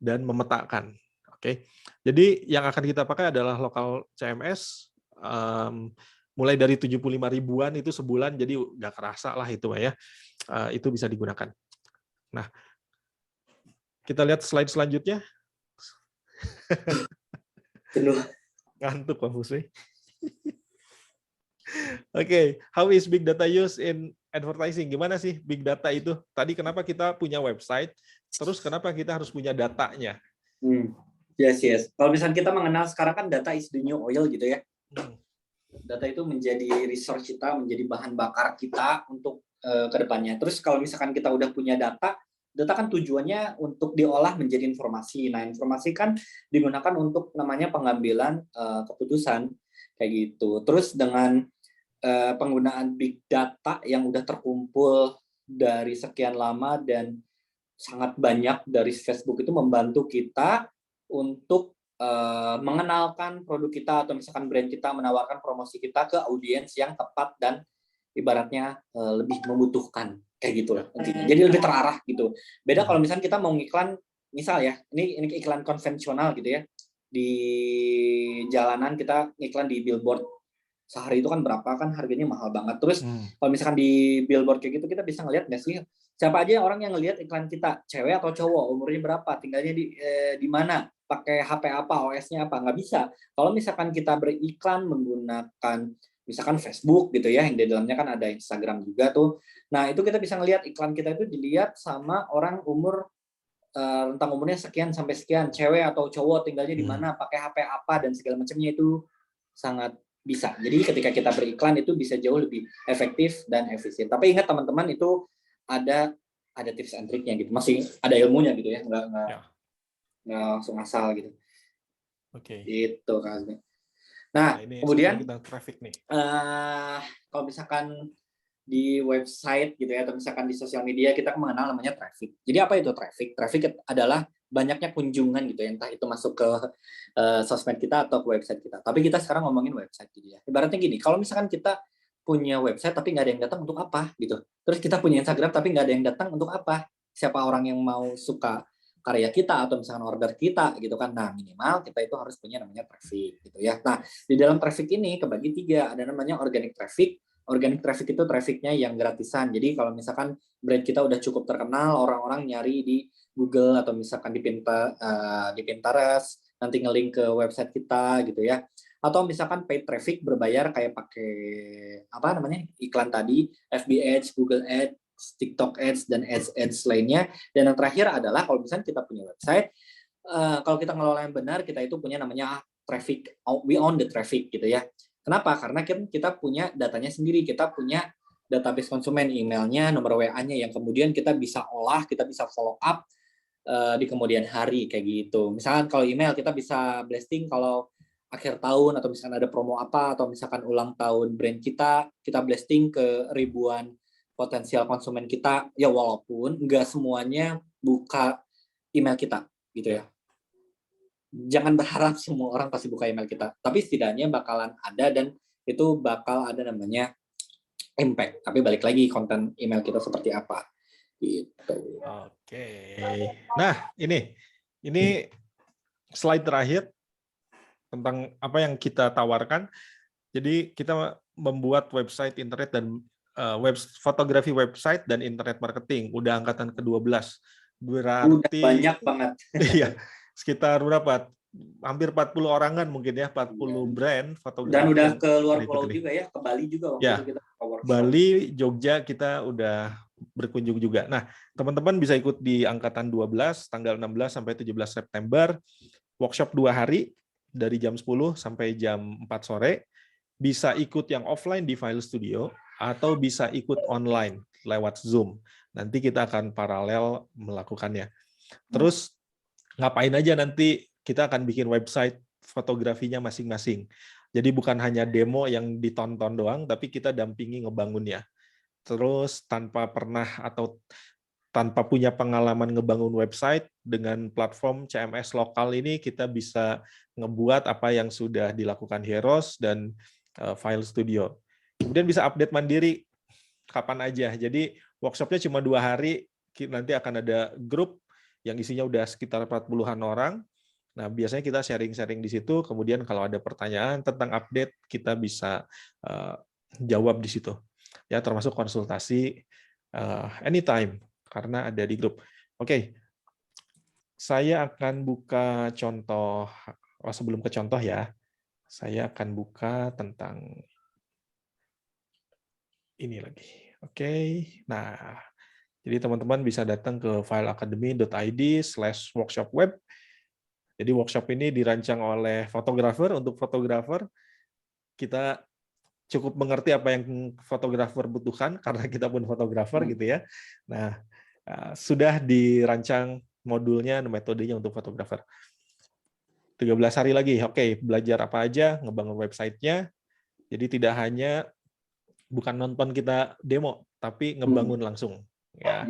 dan memetakan. Oke. Jadi yang akan kita pakai adalah lokal CMS, mulai dari 75 ribuan itu sebulan, jadi nggak kerasa lah itu ya. Itu bisa digunakan. Nah, kita lihat slide selanjutnya. Ngantuk Pak Fusri. Oke, how is big data used in advertising? Gimana sih big data itu? Tadi kenapa kita punya website, terus kenapa kita harus punya datanya? Yes. Kalau misalnya kita mengenal sekarang kan data is the new oil gitu ya. Data itu menjadi resource kita, menjadi bahan bakar kita untuk kedepannya. Terus kalau misalkan kita udah punya data kan tujuannya untuk diolah menjadi informasi. Nah, informasi kan digunakan untuk namanya pengambilan keputusan kayak gitu. Terus dengan penggunaan big data yang udah terkumpul dari sekian lama dan sangat banyak dari Facebook, itu membantu kita untuk mengenalkan produk kita atau misalkan brand kita, menawarkan promosi kita ke audiens yang tepat dan ibaratnya lebih membutuhkan kayak gitu lah intinya. Jadi lebih terarah gitu. Beda kalau misalnya kita mau ngiklan, misal ya, ini iklan konvensional gitu ya, di jalanan kita ngiklan di billboard, sehari itu kan berapa kan, harganya mahal banget. Terus kalau misalkan di billboard kayak gitu, kita bisa ngelihat nggak sih siapa aja orang yang ngelihat iklan kita, cewek atau cowok, umurnya berapa, tinggalnya di mana, pakai HP apa, OS-nya apa, nggak bisa. Kalau misalkan kita beriklan menggunakan misalkan Facebook gitu ya, yang di dalamnya kan ada Instagram juga tuh. Nah, itu kita bisa ngelihat iklan kita itu dilihat sama orang umur rentang umurnya sekian sampai sekian, cewek atau cowok, tinggalnya di mana, pakai HP apa dan segala macamnya, itu sangat Bisa. Jadi ketika kita beriklan itu bisa jauh lebih efektif dan efisien. Tapi ingat teman-teman, itu ada tips and triknya gitu. Masih ada ilmunya gitu ya, nggak Ya, langsung asal gitu. oke. Gitu kan. Nah, Nah, ini sekarang kemudian kita traffic nih. kalau misalkan di website gitu ya, atau misalkan di sosial media, kita mengenal namanya traffic. Jadi apa itu traffic? Traffic adalah banyaknya kunjungan gitu ya, entah itu masuk ke sosmed kita atau ke website kita. Tapi kita sekarang ngomongin website gitu ya. Ibaratnya gini, kalau misalkan kita punya website tapi nggak ada yang datang, untuk apa gitu. Terus kita punya Instagram tapi nggak ada yang datang, untuk apa? Siapa orang yang mau suka karya kita atau misalkan order kita gitu kan. Nah, minimal kita itu harus punya namanya traffic gitu ya. Nah, di dalam traffic ini kebagi 3, ada namanya organic traffic. Organic traffic itu trafficnya yang gratisan. Jadi kalau misalkan brand kita udah cukup terkenal, orang-orang nyari di Google atau misalkan di Pinterest, nanti nge-link ke website kita gitu ya. Atau misalkan paid traffic berbayar, kayak pakai apa namanya, iklan tadi, FB Ads, Google Ads, TikTok Ads, dan ads lainnya. Dan yang terakhir adalah kalau misalnya kita punya website, kalau kita ngelola yang benar, kita itu punya namanya traffic, we own the traffic gitu ya. Kenapa? Karena kita punya datanya sendiri, kita punya database konsumen, emailnya, nomor WA-nya, yang kemudian kita bisa olah, kita bisa follow up di kemudian hari kayak gitu. Misalkan kalau email, kita bisa blasting kalau akhir tahun atau misalkan ada promo apa, atau misalkan ulang tahun brand kita blasting ke ribuan potensial konsumen kita. Ya walaupun nggak semuanya buka email kita gitu ya. Jangan berharap semua orang pasti buka email kita, tapi setidaknya bakalan ada, dan itu bakal ada namanya impact. Tapi balik lagi, konten email kita seperti apa gitu. Oke. Nah, ini slide terakhir tentang apa yang kita tawarkan. Jadi kita membuat website internet dan fotografi website dan internet marketing. Udah angkatan ke-12. Udah Berarti banyak banget. iya, sekitar berapa? Hampir 40 orangan mungkin ya, 40 brand Dan fotografi udah yang ke luar ikut pulau ini. juga ya, ke Bali juga waktu itu Ya, kita workshop. Bali, Jogja kita udah berkunjung juga. Nah, teman-teman bisa ikut di angkatan 12 tanggal 16 sampai 17 September, workshop 2 hari dari jam 10 sampai jam 4 sore. Bisa ikut yang offline di File Studio atau bisa ikut online lewat Zoom. Nanti kita akan paralel melakukannya. Terus ngapain aja nanti, kita akan bikin website fotografinya masing-masing. Jadi bukan hanya demo yang ditonton doang, tapi kita dampingi ngebangunnya. Terus tanpa pernah atau tanpa punya pengalaman ngebangun website, dengan platform CMS lokal ini kita bisa ngebuat apa yang sudah dilakukan Heroes dan File Studio. Kemudian bisa update mandiri kapan aja. Jadi workshopnya cuma 2 hari, nanti akan ada grup yang isinya udah sekitar 40-an orang. Nah, biasanya kita sharing-sharing di situ, kemudian kalau ada pertanyaan tentang update, kita bisa jawab di situ. Ya, termasuk konsultasi anytime, karena ada di grup. Oke, saya akan buka contoh, sebelum ke contoh ya, saya akan buka tentang ini lagi. Oke, nah, jadi teman-teman bisa datang ke fileacademy.id/workshop-web. Jadi workshop ini dirancang oleh fotografer untuk fotografer. Kita cukup mengerti apa yang fotografer butuhkan karena kita pun fotografer gitu ya. Nah, sudah dirancang modulnya dan metodenya untuk fotografer. 13 hari lagi. Oke, belajar apa aja, ngebangun website-nya. Jadi tidak hanya bukan nonton kita demo, tapi ngebangun langsung. Ya.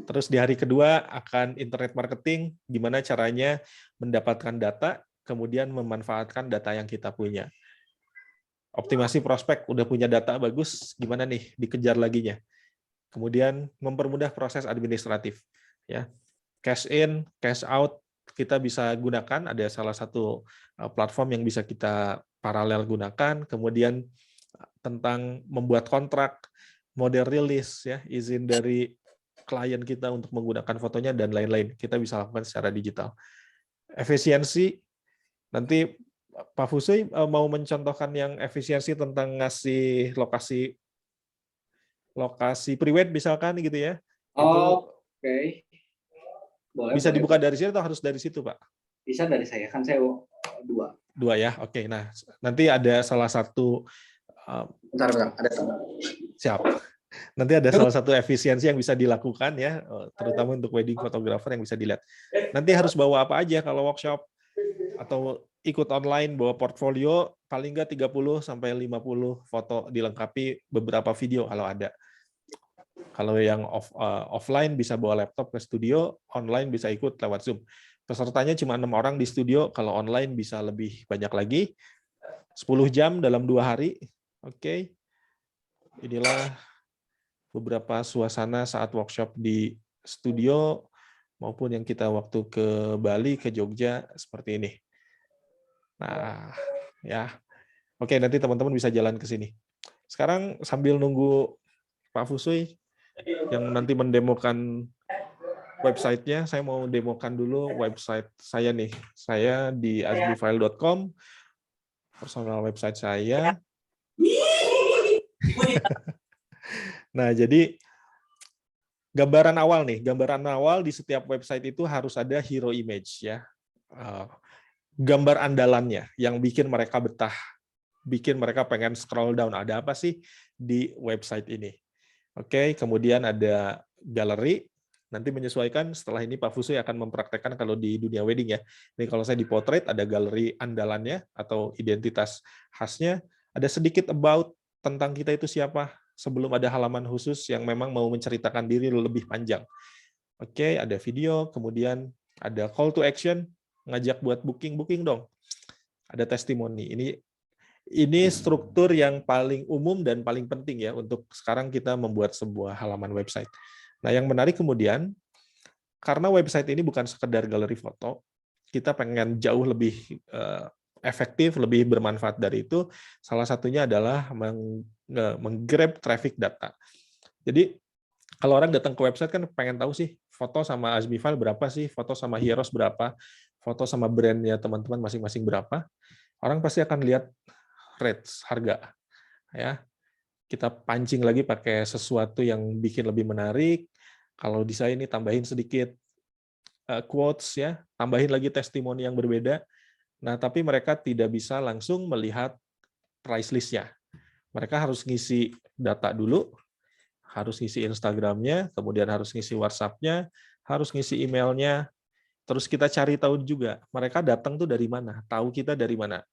Terus di hari kedua akan internet marketing, gimana caranya mendapatkan data, kemudian memanfaatkan data yang kita punya. Optimasi prospek, udah punya data bagus, gimana nih dikejar laginya. Kemudian mempermudah proses administratif. Ya. Cash in, cash out, kita bisa gunakan, ada salah satu platform yang bisa kita paralel gunakan. Kemudian tentang membuat kontrak, model rilis, ya, izin dari klien kita untuk menggunakan fotonya, dan lain-lain. Kita bisa lakukan secara digital. Efisiensi, nanti Pak Fusui mau mencontohkan yang efisiensi tentang ngasih lokasi pre-wed misalkan gitu ya. Itu Oke. Boleh, bisa boleh. dibuka dari sini atau harus dari situ, Pak? Bisa dari saya, kan saya 2. 2 ya. Oke, nah nanti ada salah satu Bentar, ada siap. Nanti ada salah satu efisiensi yang bisa dilakukan ya, terutama untuk wedding photographer yang bisa dilihat. Nanti harus bawa apa aja kalau workshop atau ikut online, bawa portfolio paling nggak 30 sampai 50 foto dilengkapi beberapa video kalau ada. Kalau yang offline bisa bawa laptop ke studio, online bisa ikut lewat Zoom. Pesertanya cuma 6 orang di studio, kalau online bisa lebih banyak lagi. 10 jam dalam 2 hari. Oke. Inilah beberapa suasana saat workshop di studio maupun yang kita waktu ke Bali, ke Jogja seperti ini. Nah, ya. Oke, nanti teman-teman bisa jalan ke sini. Sekarang sambil nunggu Pak Fusui yang nanti mendemokan website-nya, saya mau demokan dulu website saya nih. Saya di asbifile.com, personal website saya. Nah, jadi gambaran awal nih, gambaran awal di setiap website itu harus ada hero image ya. Gambar andalannya yang bikin mereka betah, bikin mereka pengen scroll down. Ada apa sih di website ini? Oke, kemudian ada galeri. Nanti menyesuaikan setelah ini Pak Fusui akan mempraktekkan kalau di dunia wedding ya. Ini kalau saya di potret ada galeri andalannya atau identitas khasnya. Ada sedikit about tentang kita itu siapa sebelum ada halaman khusus yang memang mau menceritakan diri lebih panjang. Oke, ada video, kemudian ada call to action, ngajak buat booking dong. Ada testimoni. Ini struktur yang paling umum dan paling penting ya untuk sekarang kita membuat sebuah halaman website. Nah, yang menarik kemudian, karena website ini bukan sekedar galeri foto, kita pengen jauh lebih efektif, lebih bermanfaat dari itu, salah satunya adalah menggrab traffic data. Jadi, kalau orang datang ke website kan pengen tahu sih, foto sama Asbifile berapa sih, foto sama Heroes berapa, foto sama brandnya teman-teman masing-masing berapa, orang pasti akan lihat rates, harga. Ya, kita pancing lagi pakai sesuatu yang bikin lebih menarik. Kalau di saya ini tambahin sedikit quotes ya, tambahin lagi testimoni yang berbeda. Nah, tapi mereka tidak bisa langsung melihat price list-nya. Mereka harus ngisi data dulu, harus ngisi Instagram-nya, kemudian harus ngisi WhatsApp-nya, harus ngisi email-nya. Terus kita cari tahu juga, mereka datang tuh dari mana, tahu kita dari mana.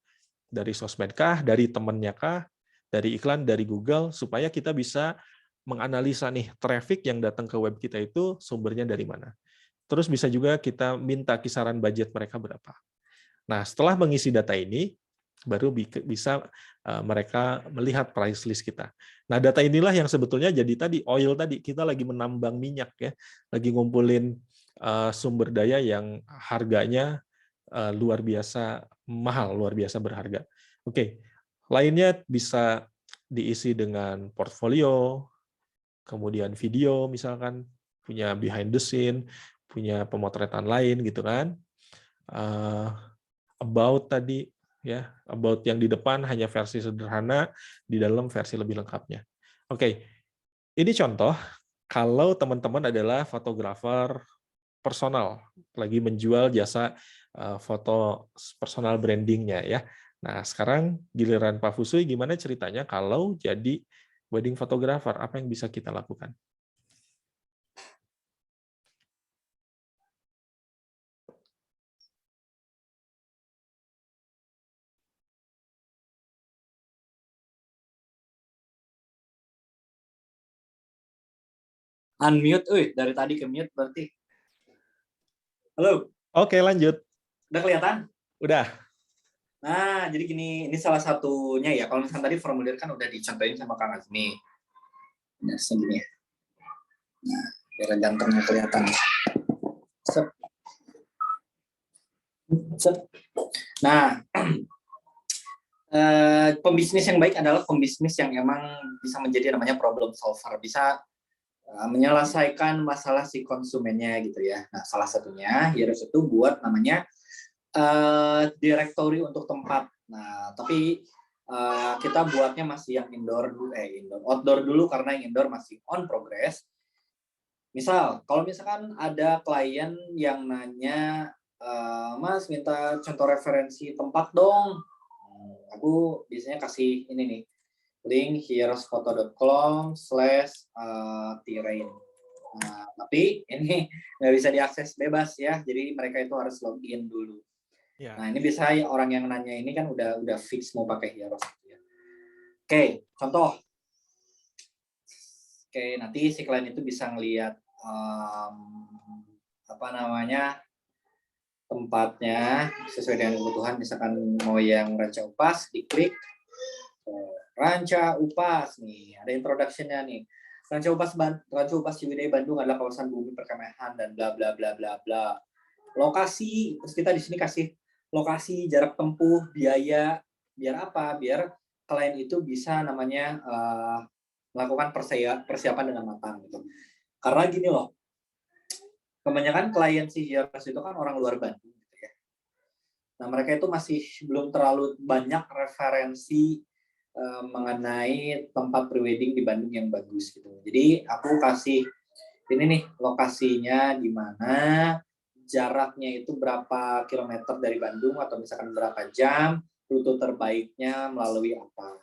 Dari sosmed kah, dari temennya kah, dari iklan, dari Google, supaya kita bisa menganalisa nih traffic yang datang ke web kita itu sumbernya dari mana. Terus bisa juga kita minta kisaran budget mereka berapa. Nah, setelah mengisi data ini, baru bisa mereka melihat price list kita. Nah, data inilah yang sebetulnya jadi tadi, oil tadi, kita lagi menambang minyak ya, lagi ngumpulin sumber daya yang harganya luar biasa mahal, luar biasa berharga. Oke, lainnya bisa diisi dengan portfolio, kemudian video misalkan, punya behind the scene, punya pemotretan lain gitu kan. About tadi, ya, about yang di depan hanya versi sederhana, di dalam versi lebih lengkapnya. Oke, ini contoh kalau teman-teman adalah fotografer personal, lagi menjual jasa foto personal brandingnya ya. Nah, sekarang giliran Pak Fusui, gimana ceritanya kalau jadi wedding photographer, apa yang bisa kita lakukan? Unmute, dari tadi ke mute berarti. Halo. Oke, lanjut. Udah kelihatan? Udah. Nah, jadi gini, ini salah satunya ya. Kalau misalkan tadi formulir kan udah dicontohin sama Kang Azmi. Nah, segini ya. Nah, biar gantengnya kelihatan. Sep. Sep. Nah, pembisnis yang baik adalah pembisnis yang emang bisa menjadi namanya problem solver, bisa menyelesaikan masalah si konsumennya gitu ya. Nah, salah satunya Heroes itu buat namanya directory untuk tempat. Nah, tapi kita buatnya masih yang outdoor dulu karena yang indoor masih on progress. Misal, kalau misalkan ada klien yang nanya, Mas minta contoh referensi tempat dong. Aku biasanya kasih ini nih, link heroesfoto.com/terrain. Nah, tapi ini nggak bisa diakses bebas ya, jadi mereka itu harus login dulu. Ya. Nah, ini biasanya orang yang nanya ini kan udah fix mau pakai Heroes. Oke, contoh. Oke, nanti si klien itu bisa ngelihat tempatnya sesuai dengan kebutuhan. Misalkan mau yang ranca upas, diklik ranca upas nih, ada introduction-nya nih. Ranca upas Ciwidey Bandung adalah kawasan bumi perkemahan dan bla bla bla bla bla. Lokasi, terus kita di sini kasih lokasi, jarak tempuh, biaya, biar apa? Biar klien itu bisa namanya melakukan persiapan dengan matang gitu. Karena gini loh, kebanyakan klien si Heroes itu kan orang luar Bandung gitu ya. Nah, mereka itu masih belum terlalu banyak referensi mengenai tempat prewedding di Bandung yang bagus gitu. Jadi aku kasih ini nih lokasinya di mana, jaraknya itu berapa kilometer dari Bandung atau misalkan berapa jam, rute terbaiknya melalui apa.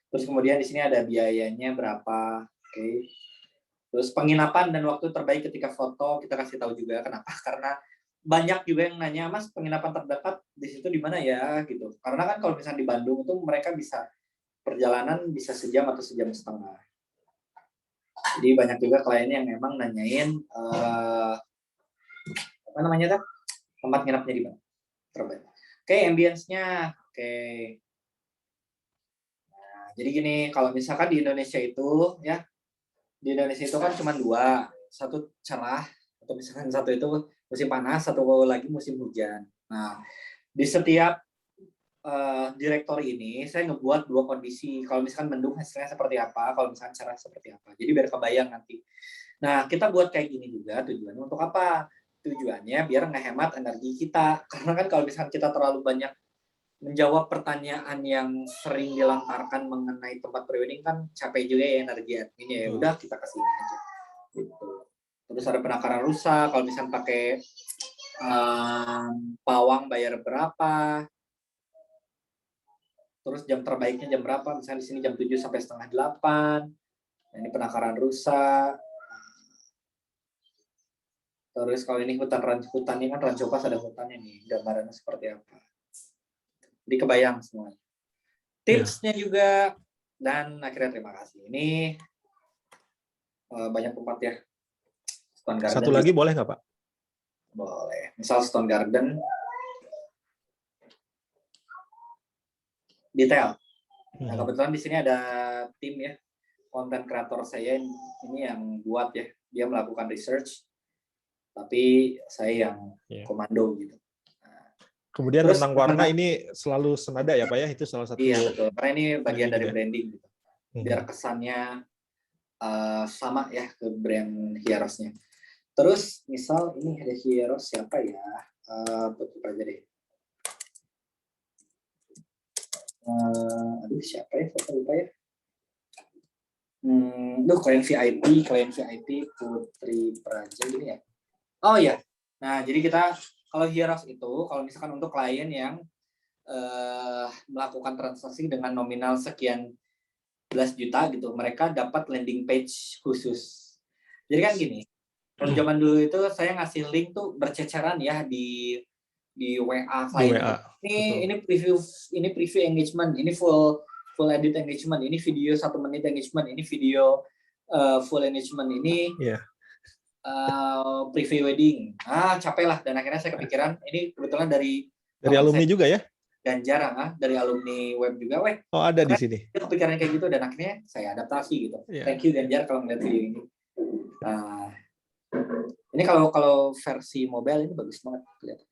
Terus kemudian di sini ada biayanya berapa. Oke. Terus penginapan dan waktu terbaik ketika foto kita kasih tahu juga. Kenapa? Karena banyak juga yang nanya, Mas, penginapan terdekat di situ di mana ya gitu. Karena kan kalau misalnya di Bandung itu mereka bisa perjalanan bisa sejam atau sejam setengah. Jadi banyak juga klien yang memang nanyain apa namanya tuh, tempat nginapnya di mana terbaik. Oke, ambience-nya. Oke. Nah, jadi gini, kalau misalkan di Indonesia itu ya, di Indonesia itu kan cuma dua, satu cerah atau misalkan satu itu musim panas, satu lagi musim hujan. Nah, di setiap direktori ini saya ngebuat dua kondisi. Kalau misalkan mendung hasilnya seperti apa, kalau misalkan cerah seperti apa. Jadi biar kebayang nanti. Nah, kita buat kayak gini juga tujuannya untuk apa? Tujuannya biar ngehemat energi kita. Karena kan kalau misalkan kita terlalu banyak menjawab pertanyaan yang sering dilontarkan mengenai tempat prewedding kan capek juga ya energi adminnya ya. Udah kita kasih ini aja. Gitu. Terus ada penakaran rusak. Kalau misalkan pakai pawang bayar berapa? Terus jam terbaiknya jam berapa? Misalnya di sini jam 7 sampai setengah 8. Nah, ini penakaran rusak. Terus kalau ini hutannya kan ranca upas ada hutannya nih, gambarannya seperti apa. Jadi kebayang semuanya. Tipsnya juga, dan akhirnya terima kasih. Ini banyak tempat ya. Stone Garden. Satu lagi boleh nggak, Pak? Boleh. Misal Stone Garden, detail. Nah, kebetulan di sini ada tim ya, konten kreator saya ini yang buat ya, dia melakukan research, tapi saya yang komando gitu. Kemudian terus, tentang warna ini selalu senada ya Pak ya, itu salah satu. Iya betul, karena ini bagian dari branding gitu. Biar kesannya sama ya ke brand Heroes-nya. Terus misal ini ada Heroes siapa ya? Tutup aja deh. Aduh siapa ya? Foto lupa ya. Klien VIP Putri Praja gini ya. Oh ya. Nah jadi kita kalau Heroes itu kalau misalkan untuk klien yang melakukan transaksi dengan nominal sekian belas juta gitu, mereka dapat landing page khusus. Jadi kan gini, kalau zaman dulu itu saya ngasih link tuh berceceran ya di WA klien. Ini preview engagement, ini full edit engagement, ini video 1 menit engagement, ini video full engagement, ini preview wedding. Capek lah, dan akhirnya saya kepikiran ini kebetulan dari alumni juga ya? Dan jarang dari alumni web juga, Oh ada di sini. Kepikiran kayak gitu dan akhirnya saya adaptasi gitu. Thank you Ganjar kalau ngeliat video ini. Ini kalau versi mobile ini bagus banget kelihatan.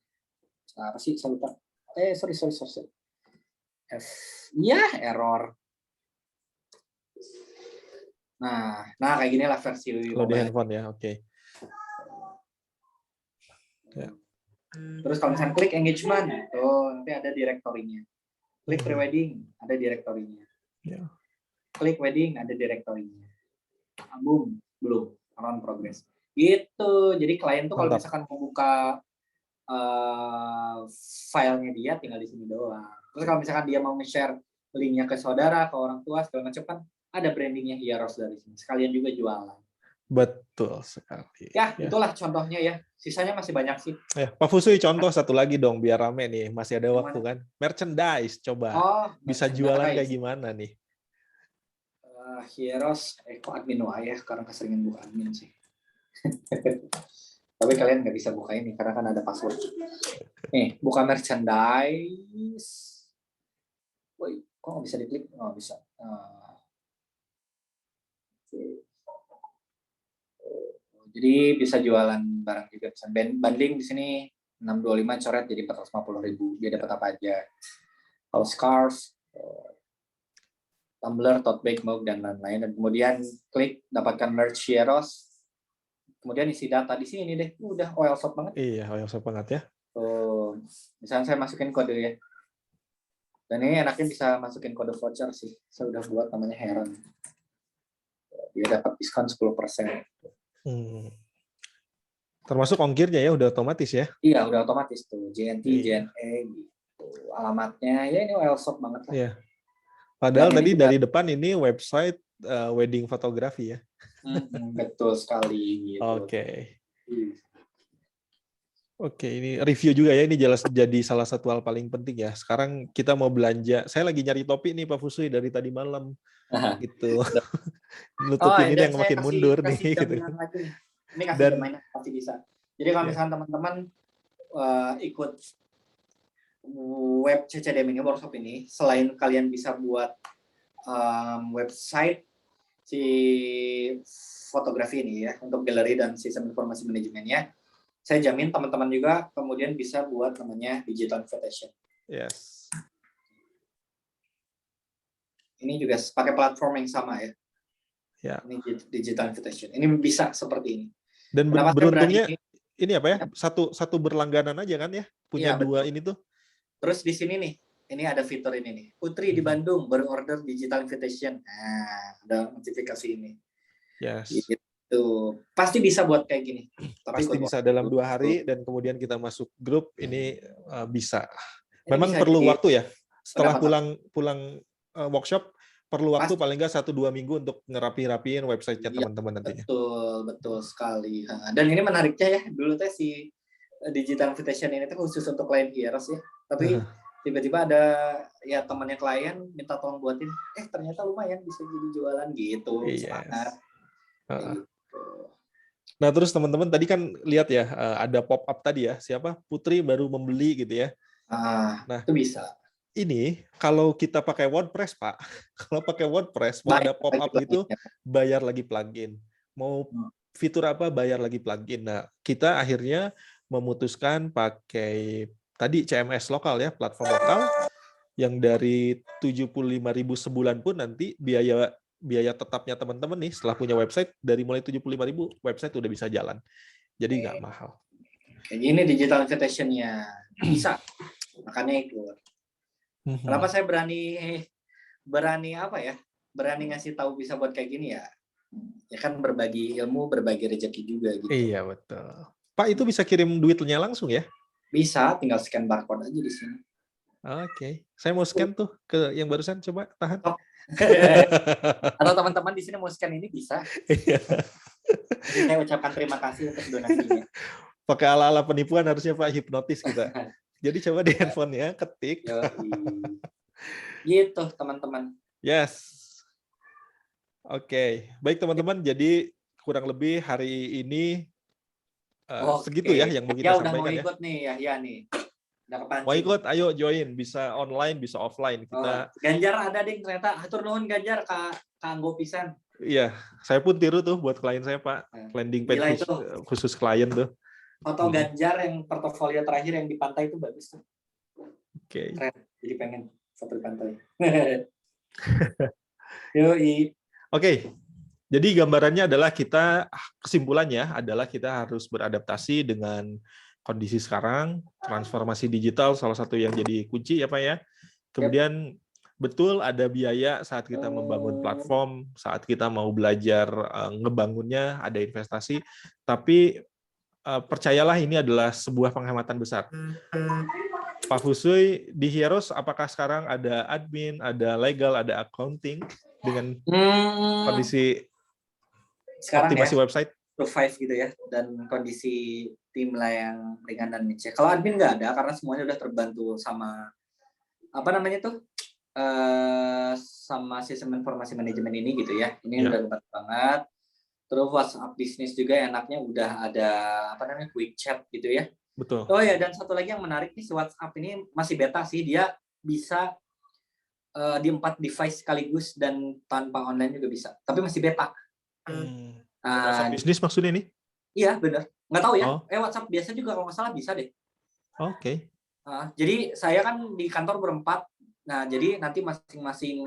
Apa sih saya lupa. Sorry. Error. Nah kayak gini lah versi kalau di handphone ya, oke. Ya. Terus kalau misalnya klik engagement, nanti ada direktorinya. Klik prewedding, ada direktorinya. Klik wedding, ada direktorinya. Album, belum, on progress. Gitu. Jadi klien tuh kalau misalkan membuka filenya dia tinggal di sini doang. Terus kalau misalkan dia mau nge-share linknya ke saudara, ke orang tua, segala macam kan ada brandingnya Hieros dari sini. Sekalian juga jualan. Betul sekali. Ya, itulah contohnya ya. Sisanya masih banyak sih. Ya, Pak Fusui, contoh satu lagi dong biar rame nih. Masih ada waktu kan. Merchandise, coba. Oh, Bisa jualan kayak gimana nih? Hieros, kok admin ya? Karena keseringan buka admin sih. Tapi kalian nggak bisa buka ini karena kan ada password. Nih, buka merchandise. Woi, kok nggak bisa diklik? Oh, bisa. Jadi bisa jualan barang juga. Banding di sini 625 coret jadi 450.000. Dia dapat apa aja? Kalau scarf, tumbler, tote bag, mug, dan lain-lain. Dan kemudian klik dapatkan merch Hieros. Kemudian isi data di sini deh. Udah oil shop banget. Iya, oil shop banget ya. Tuh, misalnya saya masukin kode ya. Dan ini enaknya bisa masukin kode voucher sih. Saya udah buat namanya Heron. Dia dapat diskon 10%. Termasuk ongkirnya ya, udah otomatis ya? Iya, udah otomatis tuh. JNT, JNE gitu. Alamatnya ya ini oil shop banget lah. Iya. Padahal dan tadi dari depan ini website wedding fotografi ya. Betul sekali gitu. Oke. Oke, ini review juga ya, ini jelas jadi salah satu hal paling penting ya. Sekarang kita mau belanja. Saya lagi nyari topi nih Pak Fusui dari tadi malam. Gitu. Nutupin ini yang makin mundur nih gitu. Ini kasih jaminan pasti bisa. Jadi kalau misalnya teman-teman ikut web CCDM ini, workshop ini, selain kalian bisa buat website si fotografi ini ya untuk galeri dan sistem informasi manajemennya, saya jamin teman-teman juga kemudian bisa buat namanya digital invitation. Yes. Ini juga pakai platform yang sama ya. Ya. Ini digital invitation. Ini bisa seperti ini. Dan beruntungnya ini apa ya? Satu berlangganan aja kan ya? Punya ya, dua betul. ini tuh. Terus di sini nih, ini ada fitur ini nih. Putri di Bandung berorder digital invitation. Nah, ada notifikasi ini. Yes. Gitu. Pasti bisa buat kayak gini. Pasti bisa dalam 2 hari dan kemudian kita masuk grup ini bisa. Memang perlu waktu ya. Setelah pulang workshop perlu waktu paling nggak 1-2 minggu untuk ngerapi-rapiin website-nya teman-teman nantinya. Betul sekali. Dan ini menariknya ya, dulu tuh si digital invitation ini tuh khusus untuk klien Hieros ya. Tapi tiba-tiba ada ya temannya klien minta tolong buatin, ternyata lumayan bisa jadi jualan gitu. Semangat. Nah terus teman-teman tadi kan lihat ya ada pop-up tadi ya, siapa Putri baru membeli gitu ya. Nah itu bisa. Ini kalau kita pakai WordPress Pak, kalau pakai WordPress mau ada pop-up itu bayar lagi plugin, mau fitur apa bayar lagi plugin. Nah kita akhirnya memutuskan pakai tadi CMS lokal ya, platform lokal yang dari 75.000 sebulan pun nanti biaya tetapnya teman-teman nih setelah punya website dari mulai 75.000 website udah bisa jalan. Jadi nggak mahal. Kayak gini digital invitation-nya bisa. Makanya ikut. Kenapa saya berani apa ya? Berani ngasih tahu bisa buat kayak gini ya? Ya kan berbagi ilmu, berbagi rezeki juga gitu. Iya, betul. Pak, itu bisa kirim duitnya langsung ya? Bisa, tinggal scan barcode aja di sini. Oke. Saya mau scan tuh ke yang barusan, coba tahan. Atau teman-teman di sini mau scan ini bisa. Jadi saya ucapkan terima kasih untuk donasinya. Pakai ala-ala penipuan harusnya Pak, hipnotis kita. Jadi coba di handphone-nya ketik. Gitu teman-teman. Yes. Oke. Baik teman-teman, jadi kurang lebih hari ini segitu ya yang mau kita sampaikan ya. Udah mau ikut nih ya nih. Mau ikut, ayo join. Bisa online, bisa offline. Kita Ganjar ada ding ternyata. Hatur nuhun Ganjar kanggo pisan. Iya, saya pun tiru tuh buat klien saya Pak. Landing page khusus klien tuh. Foto Ganjar yang portofolio terakhir yang di pantai itu bagus tuh. Oke. Keren. Jadi pengen foto di pantai. Yoi. Oke. Jadi gambarannya adalah kesimpulannya adalah kita harus beradaptasi dengan kondisi sekarang, transformasi digital salah satu yang jadi kunci ya Pak ya. Kemudian betul ada biaya saat kita membangun platform, saat kita mau belajar ngebangunnya, ada investasi, tapi percayalah ini adalah sebuah penghematan besar. Pak Fusui, di Hieros apakah sekarang ada admin, ada legal, ada accounting dengan kondisi Sekarang ya optimasi website? survive gitu ya, dan kondisi tim lah yang ringan dan niche. Kalau admin nggak ada karena semuanya udah terbantu sama apa namanya tuh sama sistem informasi manajemen ini gitu ya. Ini udah banget banget. Terus WhatsApp bisnis juga enaknya udah ada apa namanya quick chat gitu ya. Betul. Oh ya, dan satu lagi yang menarik nih, si WhatsApp ini masih beta sih, dia bisa di 4 device sekaligus dan tanpa online juga bisa. Tapi masih beta. WhatsApp bisnis maksudnya nih? Iya benar. Nggak tahu ya. WhatsApp biasa juga kalau nggak salah bisa deh. Oke. Jadi saya kan di kantor berempat. Nah, jadi nanti masing-masing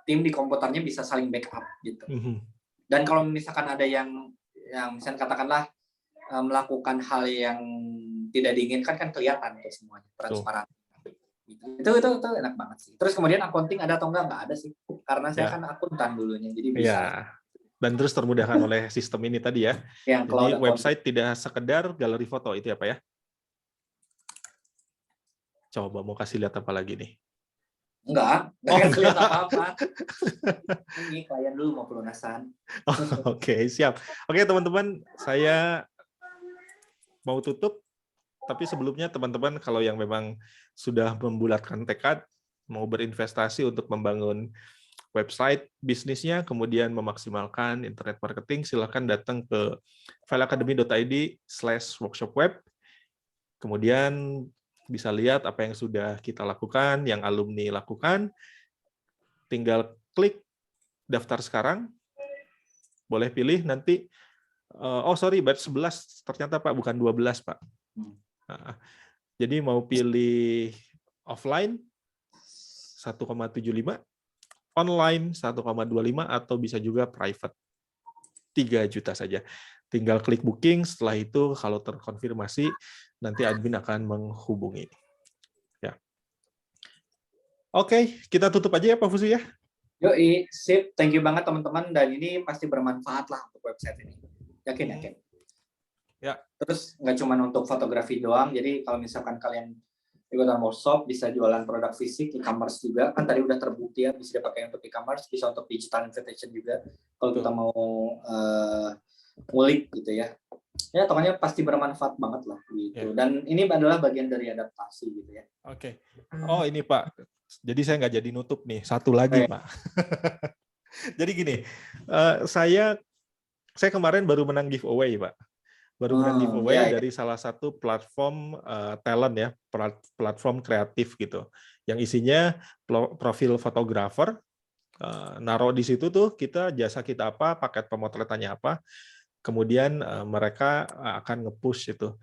tim di komputernya bisa saling backup gitu. Dan kalau misalkan ada yang misalkan katakanlah melakukan hal yang tidak diinginkan kan kelihatan tuh semuanya, transparan. Itu enak banget sih. Terus kemudian accounting ada atau enggak ada sih. Karena saya kan akuntan dulunya, jadi bisa. Dan terus termudahkan oleh sistem ini tadi ya. Jadi website tidak sekedar galeri foto itu ya Pak ya? Coba mau kasih lihat apa lagi nih? Enggak kasih lihat apa-apa. Ini klien dulu mau pelunasan. Oke, siap. Oke teman-teman, saya mau tutup. Tapi sebelumnya teman-teman kalau yang memang sudah membulatkan tekad, mau berinvestasi untuk membangun website bisnisnya, kemudian memaksimalkan internet marketing, silakan datang ke fileacademy.id/workshopweb. Kemudian bisa lihat apa yang sudah kita lakukan, yang alumni lakukan. Tinggal klik daftar sekarang. Boleh pilih nanti. Batch 11 ternyata Pak, bukan 12 Pak. Jadi mau pilih offline 1,75, online 1,25, atau bisa juga private 3 juta saja. Tinggal klik booking, setelah itu kalau terkonfirmasi nanti admin akan menghubungi. Ya. Oke, kita tutup aja ya Pak Fusi ya. Yoi, sip. Thank you banget teman-teman, dan ini pasti bermanfaat lah untuk website ini. Yakin. Ya. Terus nggak cuma untuk fotografi doang, jadi kalau misalkan kalian ikutan workshop, bisa jualan produk fisik, e-commerce juga, kan tadi udah terbukti ya, bisa dipakai untuk e-commerce, bisa untuk digital invitation juga, kalau kita mau ngulik gitu ya. Ya, pokoknya pasti bermanfaat banget lah gitu. Dan ini adalah bagian dari adaptasi gitu ya. Oke. Oh ini Pak, jadi saya nggak jadi nutup nih, satu lagi Pak. Jadi gini, saya kemarin baru menang giveaway Pak. Baru menang giveaway dari salah satu platform talent ya, platform kreatif gitu, yang isinya profil fotografer, naruh di situ tuh jasa kita apa, paket pemotretannya apa, kemudian mereka akan nge-push itu.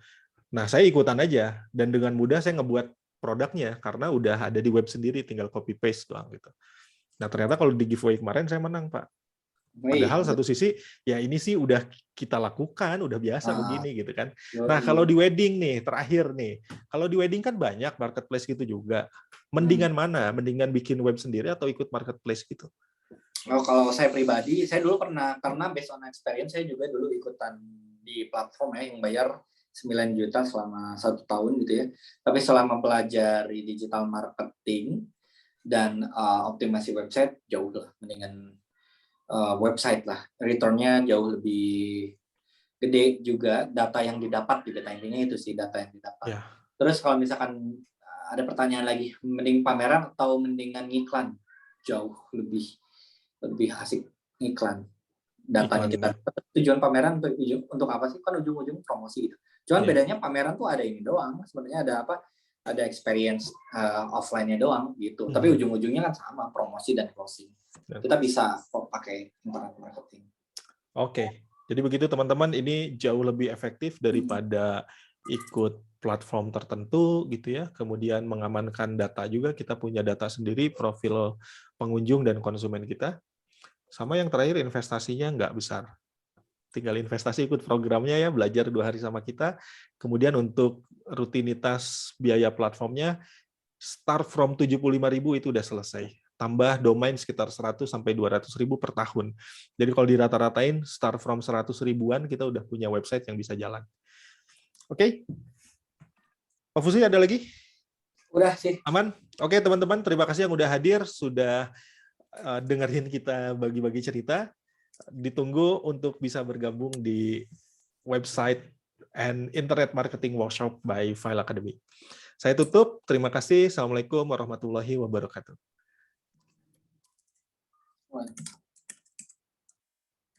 Nah saya ikutan aja, dan dengan mudah saya ngebuat produknya karena udah ada di web sendiri, tinggal copy paste doang gitu. Nah ternyata kalau di giveaway kemarin saya menang Pak. Padahal satu sisi ya ini sih udah kita lakukan, udah biasa begini gitu kan. Nah kalau di wedding nih, terakhir nih, kalau di wedding kan banyak marketplace gitu juga. Mendingan mana? Mendingan bikin web sendiri atau ikut marketplace gitu? Oh, kalau saya pribadi, saya dulu pernah, karena based on experience saya juga dulu ikutan di platform ya yang bayar 9 juta selama 1 tahun gitu ya. Tapi selama pelajari digital marketing dan optimasi website, jauh lah mendingan website lah, returnnya jauh lebih gede juga, data yang didapat juga, intinya itu sih, data yang didapat. Terus kalau misalkan ada pertanyaan lagi, mending pameran atau mendingan ngiklan? Jauh lebih asik ngiklan. Datanya kita, tujuan pameran untuk apa sih? Kan ujung-ujung promosi gitu. Cuman bedanya pameran tuh ada ini doang, sebenarnya ada apa? Ada experience offline-nya doang gitu. Tapi ujung-ujungnya kan sama, promosi dan closing. Kita bisa pakai internet marketing. Oke, jadi begitu teman-teman, ini jauh lebih efektif daripada ikut platform tertentu gitu ya. Kemudian mengamankan data juga, kita punya data sendiri, profil pengunjung dan konsumen kita. Sama yang terakhir, investasinya nggak besar. Tinggal investasi ikut programnya ya, belajar 2 hari sama kita. Kemudian untuk rutinitas biaya platformnya, start from 75.000 itu udah selesai. Tambah domain sekitar 100 sampai 200.000 per tahun. Jadi kalau dirata-ratain, start from 100 ribuan, kita udah punya website yang bisa jalan. Oke? Pak Fusi, ada lagi? Udah sih. Aman? Oke teman-teman, terima kasih yang udah hadir, sudah dengerin kita bagi-bagi cerita. Ditunggu untuk bisa bergabung di website and Internet Marketing Workshop by File Academy. Saya tutup, terima kasih. Assalamualaikum warahmatullahi wabarakatuh.